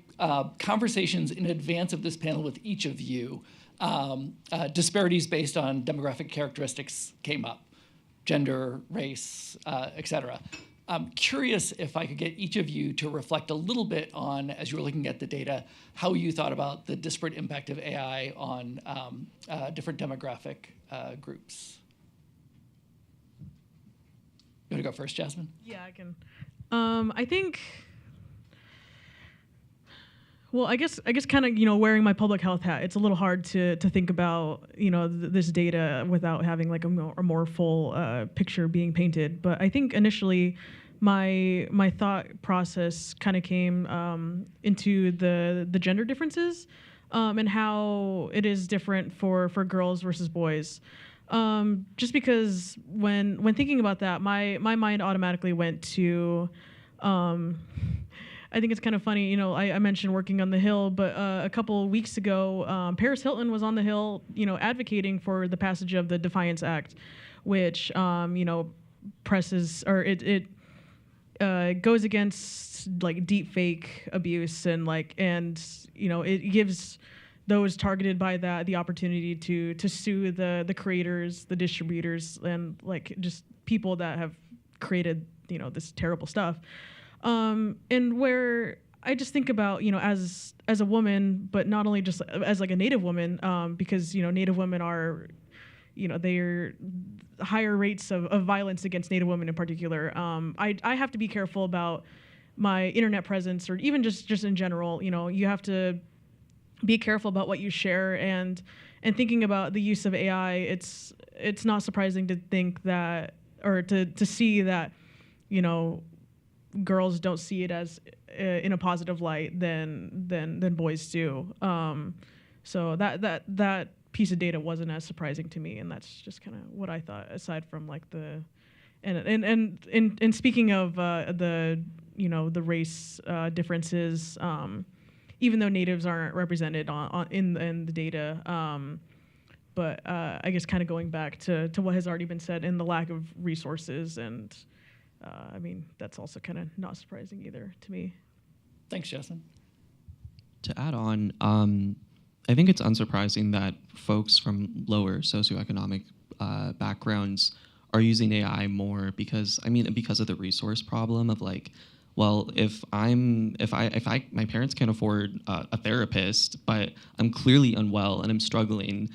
conversations in advance of this panel with each of you, disparities based on demographic characteristics came up. Gender, race, et cetera. I'm curious if I could get each of you to reflect a little bit on, as you were looking at the data, how you thought about the disparate impact of AI on different demographic groups. You want to go first, Jasmine? Yeah, I can. I think... Well, I guess kind of, wearing my public health hat, it's a little hard to think about, this data without having a more full picture being painted. But I think initially my thought process kind of came into the gender differences and how it is different for girls versus boys. Just because when thinking about that, my mind automatically went to... I think it's kind of funny, I mentioned working on the Hill, but a couple of weeks ago, Paris Hilton was on the Hill, advocating for the passage of the Defiance Act, which, presses, or it goes against deep fake abuse and it gives those targeted by that the opportunity to sue the creators, the distributors, and just people that have created, this terrible stuff. And where I just think about, as a woman, but not only just as a Native woman, because, Native women are, they're higher rates of violence against Native women in particular. I have to be careful about my internet presence, or even just in general. You have to be careful about what you share, and thinking about the use of AI, it's not surprising to think that, or to see that, girls don't see it as in a positive light than boys do. So that piece of data wasn't as surprising to me, and that's just kind of what I thought. Aside from the and speaking of the race differences, even though natives aren't represented in the data, but I guess kind of going back to what has already been said, in the lack of resources, and that's also kind of not surprising either to me. Thanks, Justin. To add on, I think it's unsurprising that folks from lower socioeconomic backgrounds are using AI more because of the resource problem of if my parents can't afford a therapist, but I'm clearly unwell and I'm struggling,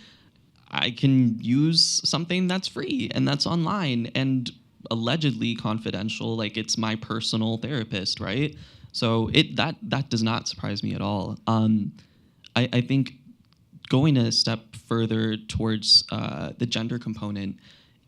I can use something that's free and that's online and allegedly confidential, it's my personal therapist, right? So that does not surprise me at all. I think going a step further towards the gender component,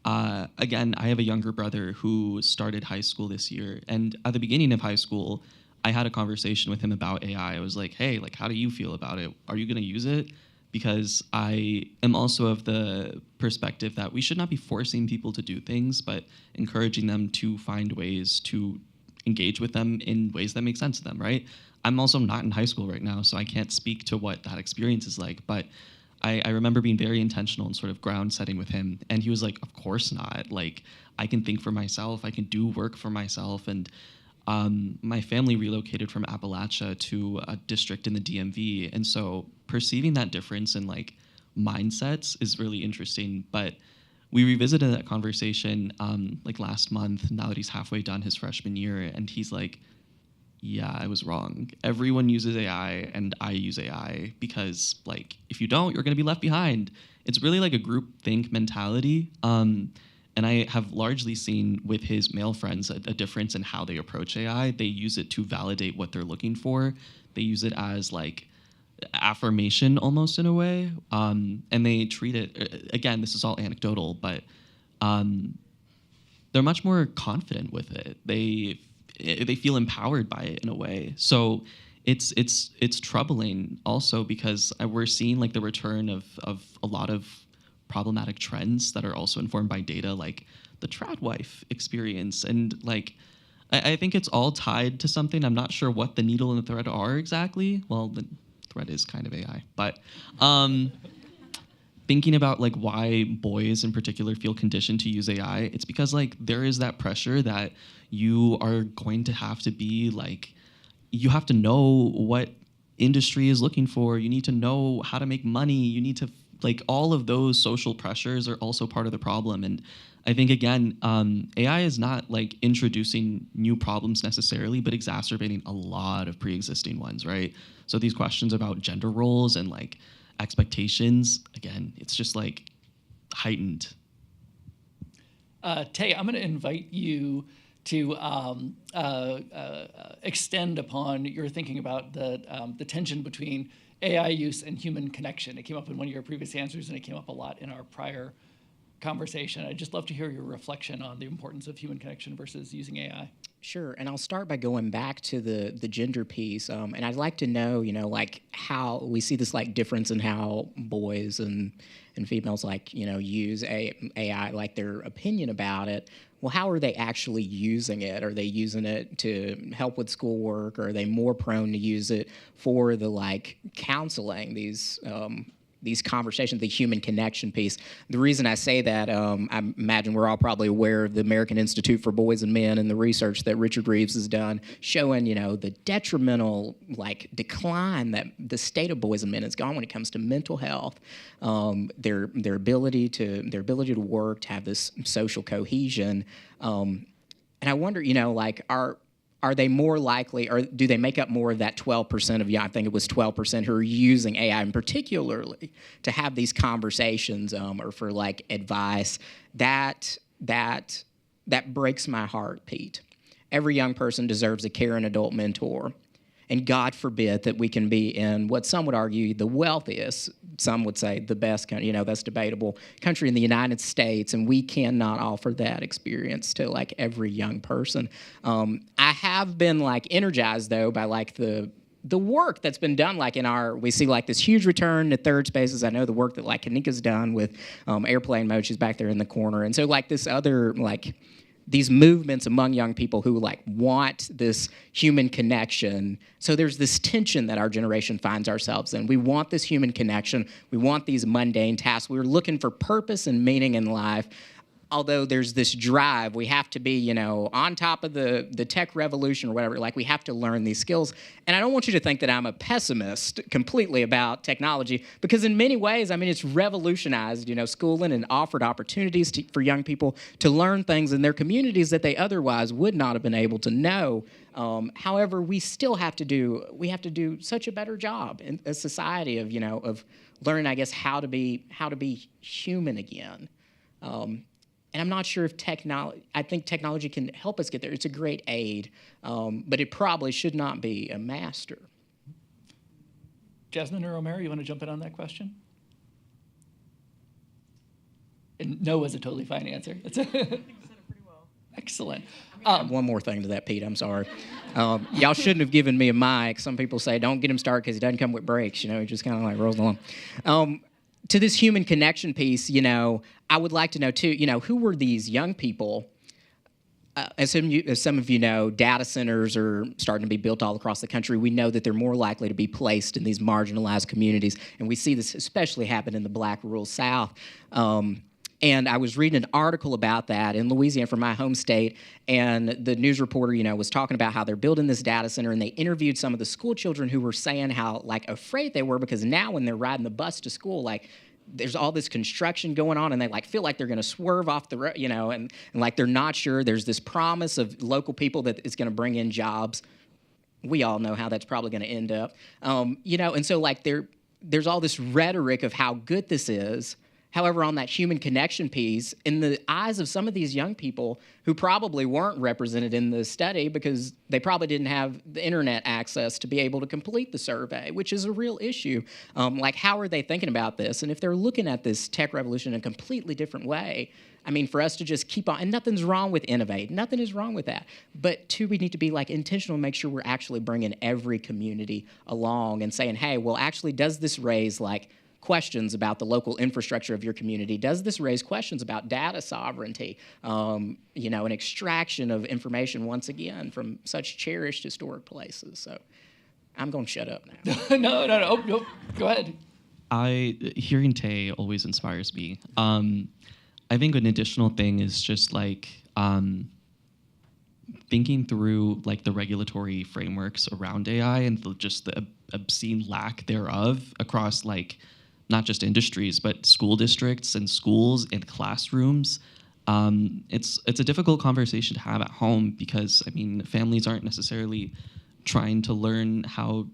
again, I have a younger brother who started high school this year, and at the beginning of high school, I had a conversation with him about AI. I was like, hey, like, how do you feel about it? Are you going to use it? Because I am also of the perspective that we should not be forcing people to do things, but encouraging them to find ways to engage with them in ways that make sense to them, right? I'm also not in high school right now, so I can't speak to what that experience is like, but I remember being very intentional and sort of ground setting with him, and he was like, of course not. Like, I can think for myself, I can do work for myself, and my family relocated from Appalachia to a district in the DMV, and so perceiving that difference in like mindsets is really interesting. But we revisited that conversation like last month, now that he's halfway done his freshman year, and he's like, yeah, I was wrong. Everyone uses AI, and I use AI because, like, if you don't, you're going to be left behind. It's really like a groupthink mentality. And I have largely seen with his male friends a difference in how they approach AI. They use it to validate what they're looking for. They use it as like affirmation almost in a way. And they treat it, again, this is all anecdotal, but they're much more confident with it. They feel empowered by it in a way. So it's troubling also because we're seeing like the return of a lot of problematic trends that are also informed by data, like the trad wife experience. And like, I think it's all tied to something. I'm not sure what the needle and the thread are exactly. Well, the thread is kind of AI, but thinking about like why boys in particular feel conditioned to use AI, it's because like there is that pressure that you are going to have to be like, you have to know what industry is looking for. You need to know how to make money. You need to like all of those social pressures are also part of the problem. And I think, again, AI is not like introducing new problems necessarily, but exacerbating a lot of pre-existing ones, right? So these questions about gender roles and like expectations, again, it's just like heightened. Tay, I'm going to invite you to extend upon your thinking about the tension between AI use and human connection. It came up in one of your previous answers, and it came up a lot in our prior conversation. I'd just love to hear your reflection on the importance of human connection versus using AI. Sure, and I'll start by going back to the gender piece, and I'd like to know, like how we see this like difference in how boys and females like use AI, like their opinion about it. Well, how are they actually using it? Are they using it to help with schoolwork, or are they more prone to use it for the like counseling, these conversations, the human connection piece? The reason I say that, I imagine we're all probably aware of the American Institute for Boys and Men and the research that Richard Reeves has done, showing the detrimental like decline that the state of boys and men has gone when it comes to mental health, their ability to work, to have this social cohesion, and I wonder, like are they more likely, or do they make up more of that 12% of, I think it was 12% who are using AI, and particularly to have these conversations or for like advice? That breaks my heart, Pete. Every young person deserves a caring adult mentor. And God forbid that we can be in what some would argue the wealthiest, some would say the best country, that's debatable, country in the United States, and we cannot offer that experience to like every young person. I have been like energized though by like the work that's been done, like we see like this huge return to third spaces. I know the work that like Kanika's done with airplane mode, she's back there in the corner. And so like this other like these movements among young people who like want this human connection. So there's this tension that our generation finds ourselves in. We want this human connection. We want these mundane tasks. We're looking for purpose and meaning in life. Although there's this drive, we have to be, on top of the tech revolution or whatever. Like we have to learn these skills. And I don't want you to think that I'm a pessimist completely about technology, because in many ways, I mean, it's revolutionized, schooling and offered opportunities for young people to learn things in their communities that they otherwise would not have been able to know. However, we still have to do such a better job in a society of learning, I guess, how to be human again. And I'm not sure if I think technology can help us get there. It's a great aid, but it probably should not be a master. Jasmine or Omer, you want to jump in on that question? And no is a totally fine answer. That's excellent. One more thing to that, Pete. I'm sorry. Y'all shouldn't have given me a mic. Some people say don't get him started because he doesn't come with brakes. You know, he just kind of like rolls along. To this human connection piece, you know, I would like to know too. You know, who were these young people? As some of you know, data centers are starting to be built all across the country. We know that they're more likely to be placed in these marginalized communities, and we see this especially happen in the Black rural South. And I was reading an article about that in Louisiana from my home state, and the news reporter, you know, was talking about how they're building this data center, and they interviewed some of the school children who were saying how, like, afraid they were because now when they're riding the bus to school, like, there's all this construction going on, and they like feel like they're going to swerve off the road, you know, and like they're not sure. There's this promise of local people that it's going to bring in jobs. We all know how that's probably going to end up, you know, and so like there's all this rhetoric of how good this is. However, on that human connection piece, in the eyes of some of these young people who probably weren't represented in the study because they probably didn't have the internet access to be able to complete the survey, which is a real issue. Like, how are they thinking about this? And if they're looking at this tech revolution in a completely different way, I mean, for us to just keep on, and nothing's wrong with innovate, nothing is wrong with that. But two, we need to be like intentional and make sure we're actually bringing every community along and saying, hey, well, actually, does this raise like questions about the local infrastructure of your community? Does this raise questions about data sovereignty, you know, and extraction of information, once again, from such cherished historic places? So I'm going to shut up now. No. Go ahead. Hearing Tay always inspires me. I think an additional thing is just like thinking through like the regulatory frameworks around AI and just the obscene lack thereof across like not just industries, but school districts and schools and classrooms. It's a difficult conversation to have at home because, I mean, families aren't necessarily trying to learn how,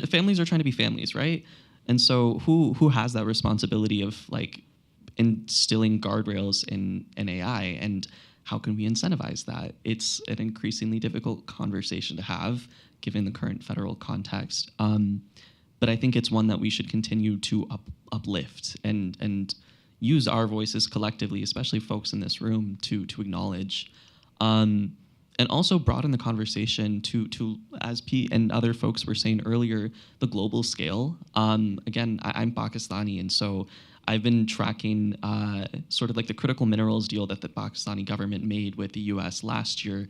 families are trying to be families, right? And so who has that responsibility of like instilling guardrails in AI, and how can we incentivize that? It's an increasingly difficult conversation to have given the current federal context. But I think it's one that we should continue to uplift and use our voices collectively, especially folks in this room, to acknowledge. And also broaden the conversation to as Pete and other folks were saying earlier, the global scale. Again, I'm Pakistani, and so I've been tracking sort of like the critical minerals deal that the Pakistani government made with the US last year.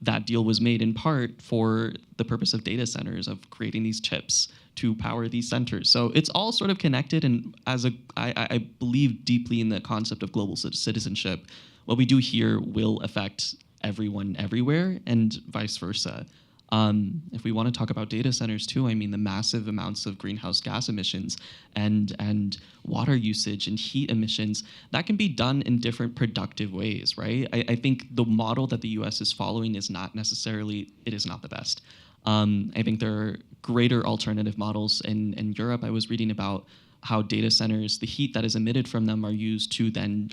That deal was made in part for the purpose of data centers, of creating these chips to power these centers. So it's all sort of connected, and I believe deeply in the concept of global citizenship. What we do here will affect everyone everywhere, and vice versa. If we want to talk about data centers too, I mean the massive amounts of greenhouse gas emissions and water usage and heat emissions, that can be done in different productive ways, right? I think the model that the US is following is not necessarily, it is not the best. I think there are greater alternative models in Europe. I was reading about how data centers, the heat that is emitted from them are used to then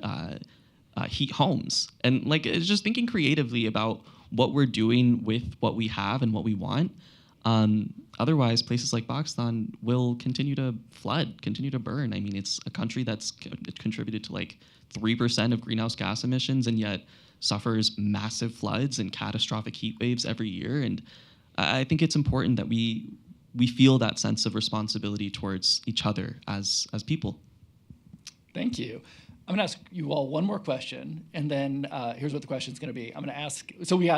heat homes. And like, it's just thinking creatively about what we're doing with what we have and what we want. Otherwise, places like Pakistan will continue to flood, continue to burn. I mean, it's a country that's contributed to like 3% of greenhouse gas emissions and yet suffers massive floods and catastrophic heat waves every year. And I think it's important that we feel that sense of responsibility towards each other as people. Thank you. I'm going to ask you all one more question, and then here's what the question's going to be. I'm going to ask, so we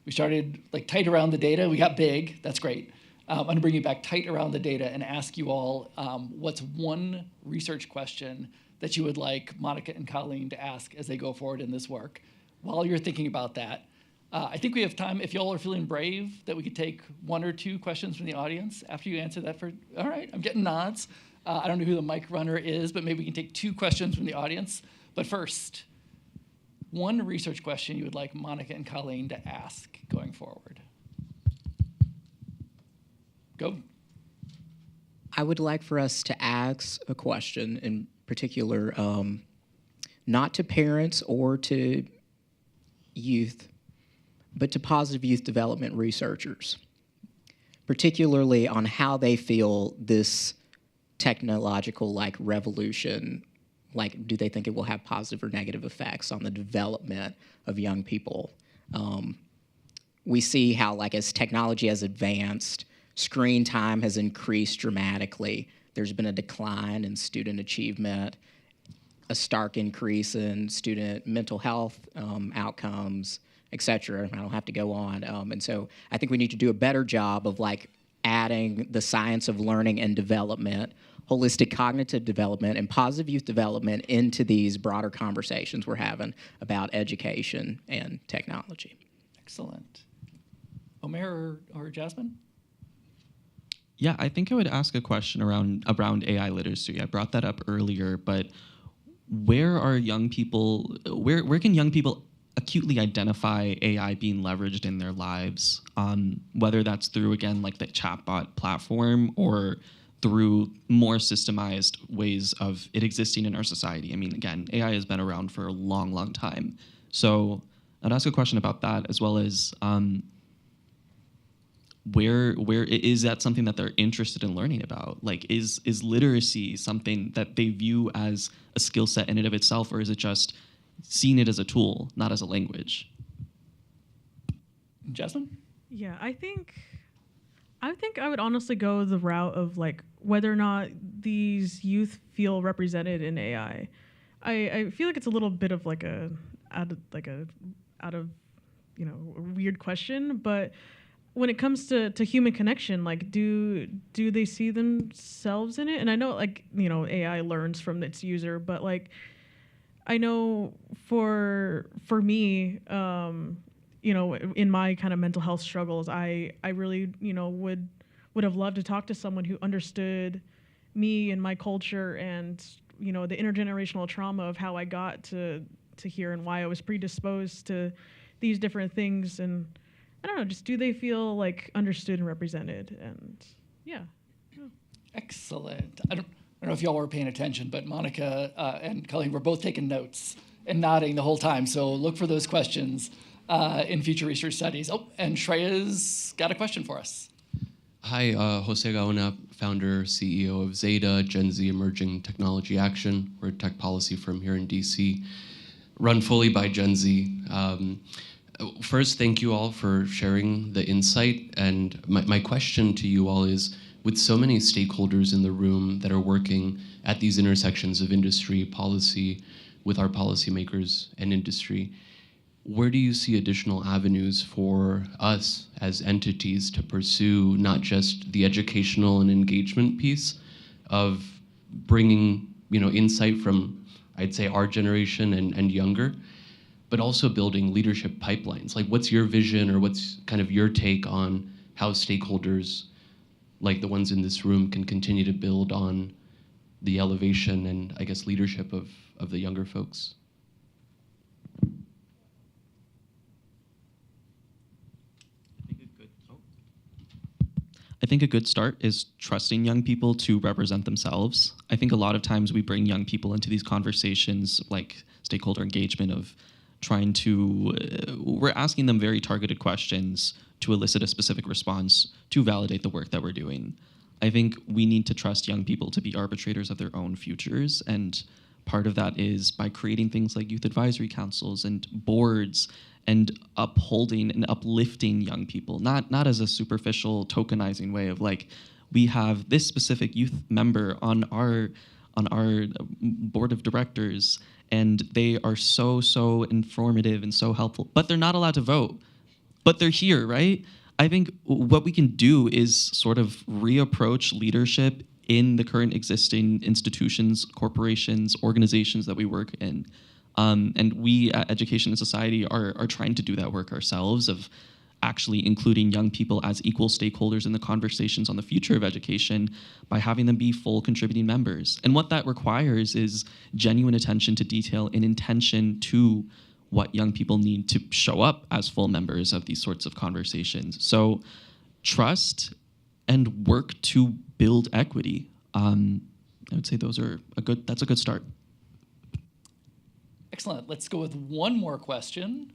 started like tight around the data. We got big. That's great. I'm going to bring you back tight around the data and ask you all what's one research question that you would like Monica and Colleen to ask as they go forward in this work. While you're thinking about that, I think we have time, if y'all are feeling brave, that we could take one or two questions from the audience after you answer that. All right, I'm getting nods. I don't know who the mic runner is, but maybe we can take two questions from the audience. But first, one research question you would like Monica and Colleen to ask going forward. Go. I would like for us to ask a question in particular, not to parents or to youth, but to positive youth development researchers, particularly on how they feel this technological like revolution like, do they think it will have positive or negative effects on the development of young people? We see how, like, as technology has advanced, screen time has increased dramatically. There's been a decline in student achievement, a stark increase in student mental health outcomes, et cetera. I don't have to go on. And so I think we need to do a better job of, like, adding the science of learning and development, holistic cognitive development, and positive youth development into these broader conversations we're having about education and technology. Excellent. Omer or Jasmine? Yeah, I think I would ask a question around AI literacy. I brought that up earlier, but where are young people, where can young people acutely identify AI being leveraged in their lives? Whether that's through, again, like the chatbot platform or through more systemized ways of it existing in our society. I mean, again, AI has been around for a long, long time. So I'd ask a question about that, as well as where is that something that they're interested in learning about? Like, is literacy something that they view as a skill set in and of itself, or is it just seeing it as a tool, not as a language? Jasmine? Yeah, I think I would honestly go the route of, like, whether or not these youth feel represented in AI. I feel like it's a little bit of like a out of you know, a weird question, but when it comes to human connection, like, do they see themselves in it? And I know, like, you know, AI learns from its user, but, like, I know for me, you know, in my kind of mental health struggles, I really, you know, would have loved to talk to someone who understood me and my culture and, you know, the intergenerational trauma of how I got to here and why I was predisposed to these different things. And I don't know, just do they feel, like, understood and represented? And yeah. Excellent. I don't know if y'all were paying attention, but Monica and Colleen were both taking notes and nodding the whole time. So look for those questions in future research studies. Oh, and Shreya's got a question for us. Hi, Jose Gaona, founder, CEO of Zeta, Gen Z Emerging Technology Action. We're a tech policy firm here in DC, run fully by Gen Z. First, thank you all for sharing the insight. And my question to you all is, with so many stakeholders in the room that are working at these intersections of industry, policy, with our policymakers and industry, where do you see additional avenues for us as entities to pursue not just the educational and engagement piece of bringing, you know, insight from, I'd say, our generation and younger, but also building leadership pipelines? Like, what's your vision, or what's kind of your take on how stakeholders like the ones in this room can continue to build on the elevation and, I guess, leadership of the younger folks? I think a good start is trusting young people to represent themselves. I think a lot of times we bring young people into these conversations, like stakeholder engagement, of trying to, we're asking them very targeted questions to elicit a specific response to validate the work that we're doing. I think we need to trust young people to be arbitrators of their own futures, and part of that is by creating things like youth advisory councils and boards and upholding and uplifting young people, not as a superficial tokenizing way of, like, we have this specific youth member on our board of directors and they are so informative and so helpful, but they're not allowed to vote, but they're here, right? I think what we can do is sort of reapproach leadership in the current existing institutions, corporations, organizations that we work in. And we at Education and Society are trying to do that work ourselves, of actually including young people as equal stakeholders in the conversations on the future of education by having them be full contributing members. And what that requires is genuine attention to detail and intention to what young people need to show up as full members of these sorts of conversations. So trust and work to build equity. I would say that's a good start. Excellent. Let's go with one more question.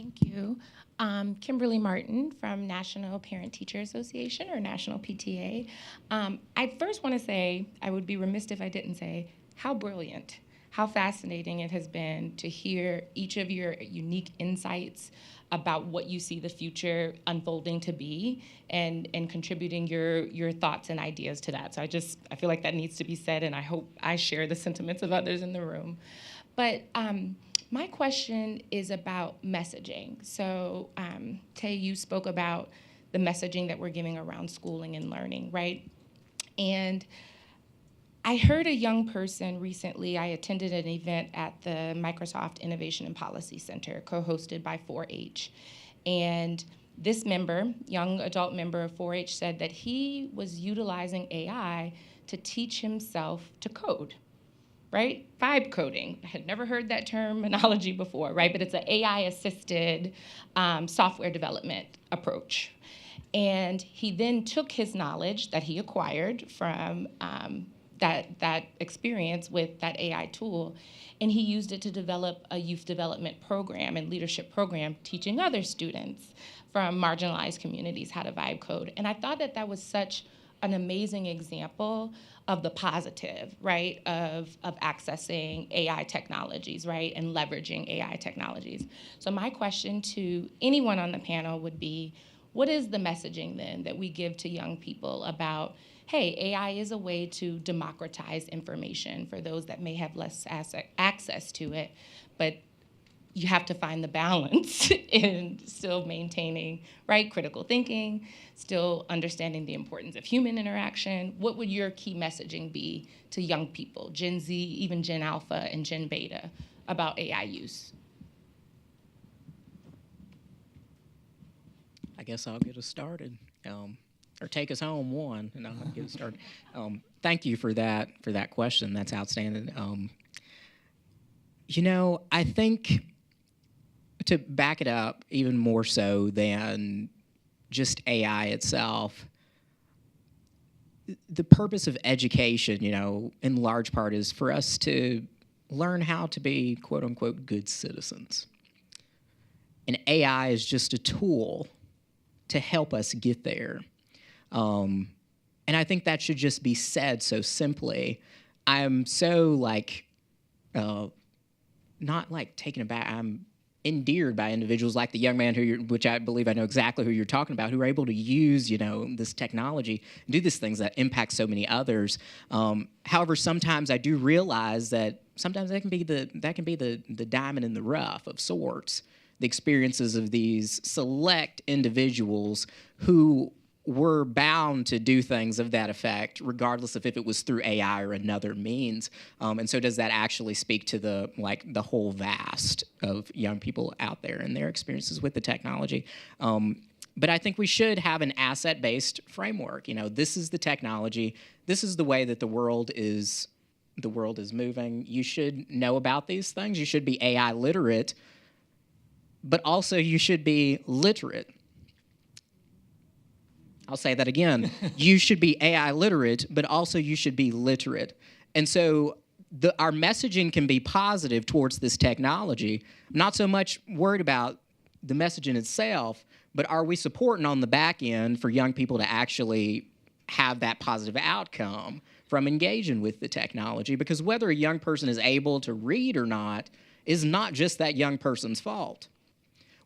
Thank you. Kimberly Martin from National Parent Teacher Association, or National PTA. I first want to say, I would be remiss if I didn't say, how brilliant, how fascinating it has been to hear each of your unique insights about what you see the future unfolding to be, and contributing your thoughts and ideas to that. So I feel like that needs to be said, and I hope I share the sentiments of others in the room. But my question is about messaging. So Tay, you spoke about the messaging that we're giving around schooling and learning, right? And I heard a young person recently, I attended an event at the Microsoft Innovation and Policy Center, co-hosted by 4-H. And this member, young adult member of 4-H, said that he was utilizing AI to teach himself to code, right? Vibe coding. I had never heard that terminology before, right? But it's an AI-assisted software development approach. And he then took his knowledge that he acquired from that experience with that AI tool, and he used it to develop a youth development program and leadership program, teaching other students from marginalized communities how to vibe code. And I thought that that was such an amazing example of the positive, right, of accessing AI technologies, right, and leveraging AI technologies. So my question to anyone on the panel would be, what is the messaging then that we give to young people about, hey, AI is a way to democratize information for those that may have less access to it, but you have to find the balance in still maintaining, right, critical thinking, still understanding the importance of human interaction. What would your key messaging be to young people, Gen Z, even Gen Alpha and Gen Beta, about AI use? I guess I'll get us started, or take us home one, and I'll get us started. Thank you for that question. That's outstanding. You know, I think to back it up even more so than just AI itself, the purpose of education, you know, in large part is for us to learn how to be, quote unquote, good citizens. And AI is just a tool to help us get there. And I think that should just be said so simply. I'm so not like taken aback, I'm endeared by individuals like the young man which I believe I know exactly who you're talking about, who are able to use, you know, this technology and do these things that impact so many others. However, sometimes I do realize that sometimes that can be the diamond in the rough of sorts, the experiences of these select individuals who were bound to do things of that effect, regardless of if it was through AI or another means. And so does that actually speak to the whole vast of young people out there and their experiences with the technology? But I think we should have an asset-based framework. You know, this is the technology. This is the way that the world is moving. You should know about these things. You should be AI literate, but also you should be literate. I'll say that again. You should be AI literate, but also you should be literate. And so our messaging can be positive towards this technology. I'm not so much worried about the messaging itself, but are we supporting on the back end for young people to actually have that positive outcome from engaging with the technology? Because whether a young person is able to read or not is not just that young person's fault.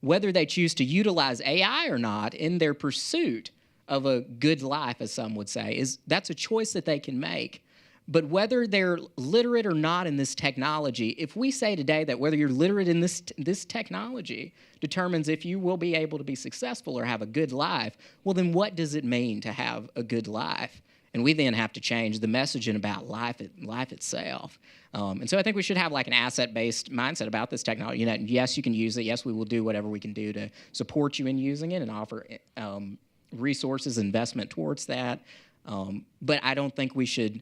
Whether they choose to utilize AI or not in their pursuit of a good life, as some would say, that's a choice that they can make. But whether they're literate or not in this technology, if we say today that whether you're literate in this technology determines if you will be able to be successful or have a good life, well, then what does it mean to have a good life? And we then have to change the messaging about life itself. And so I think we should have like an asset-based mindset about this technology. You know, yes, you can use it. Yes, we will do whatever we can do to support you in using it and offer resources, investment towards that. But I don't think we should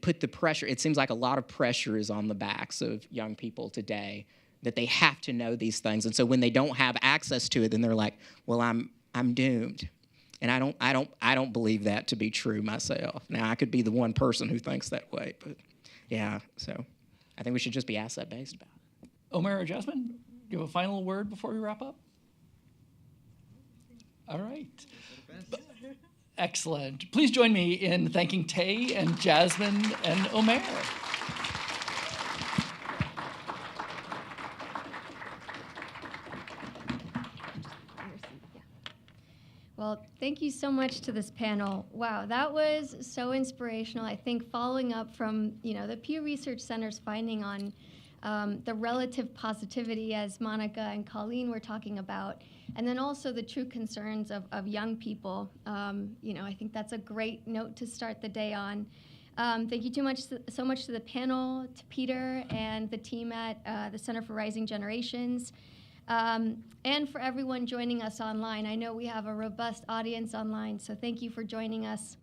put the pressure. It seems like a lot of pressure is on the backs of young people today that they have to know these things. And so when they don't have access to it, then they're like, well, I'm doomed. And I don't believe that to be true myself. Now, I could be the one person who thinks that way, but yeah, so I think we should just be asset-based about it. Omer or Jasmine? Give a final word before we wrap up? All right. Excellent. Please join me in thanking Tay and Jasmine and Omer. Well, thank you so much to this panel. Wow, that was so inspirational. I think following up from the Pew Research Center's finding on the relative positivity, as Monica and Colleen were talking about, and then also the true concerns of young people. I think that's a great note to start the day on. Thank you so much to the panel, to Peter and the team at the Center for Rising Generations. And for everyone joining us online. I know we have a robust audience online, so thank you for joining us.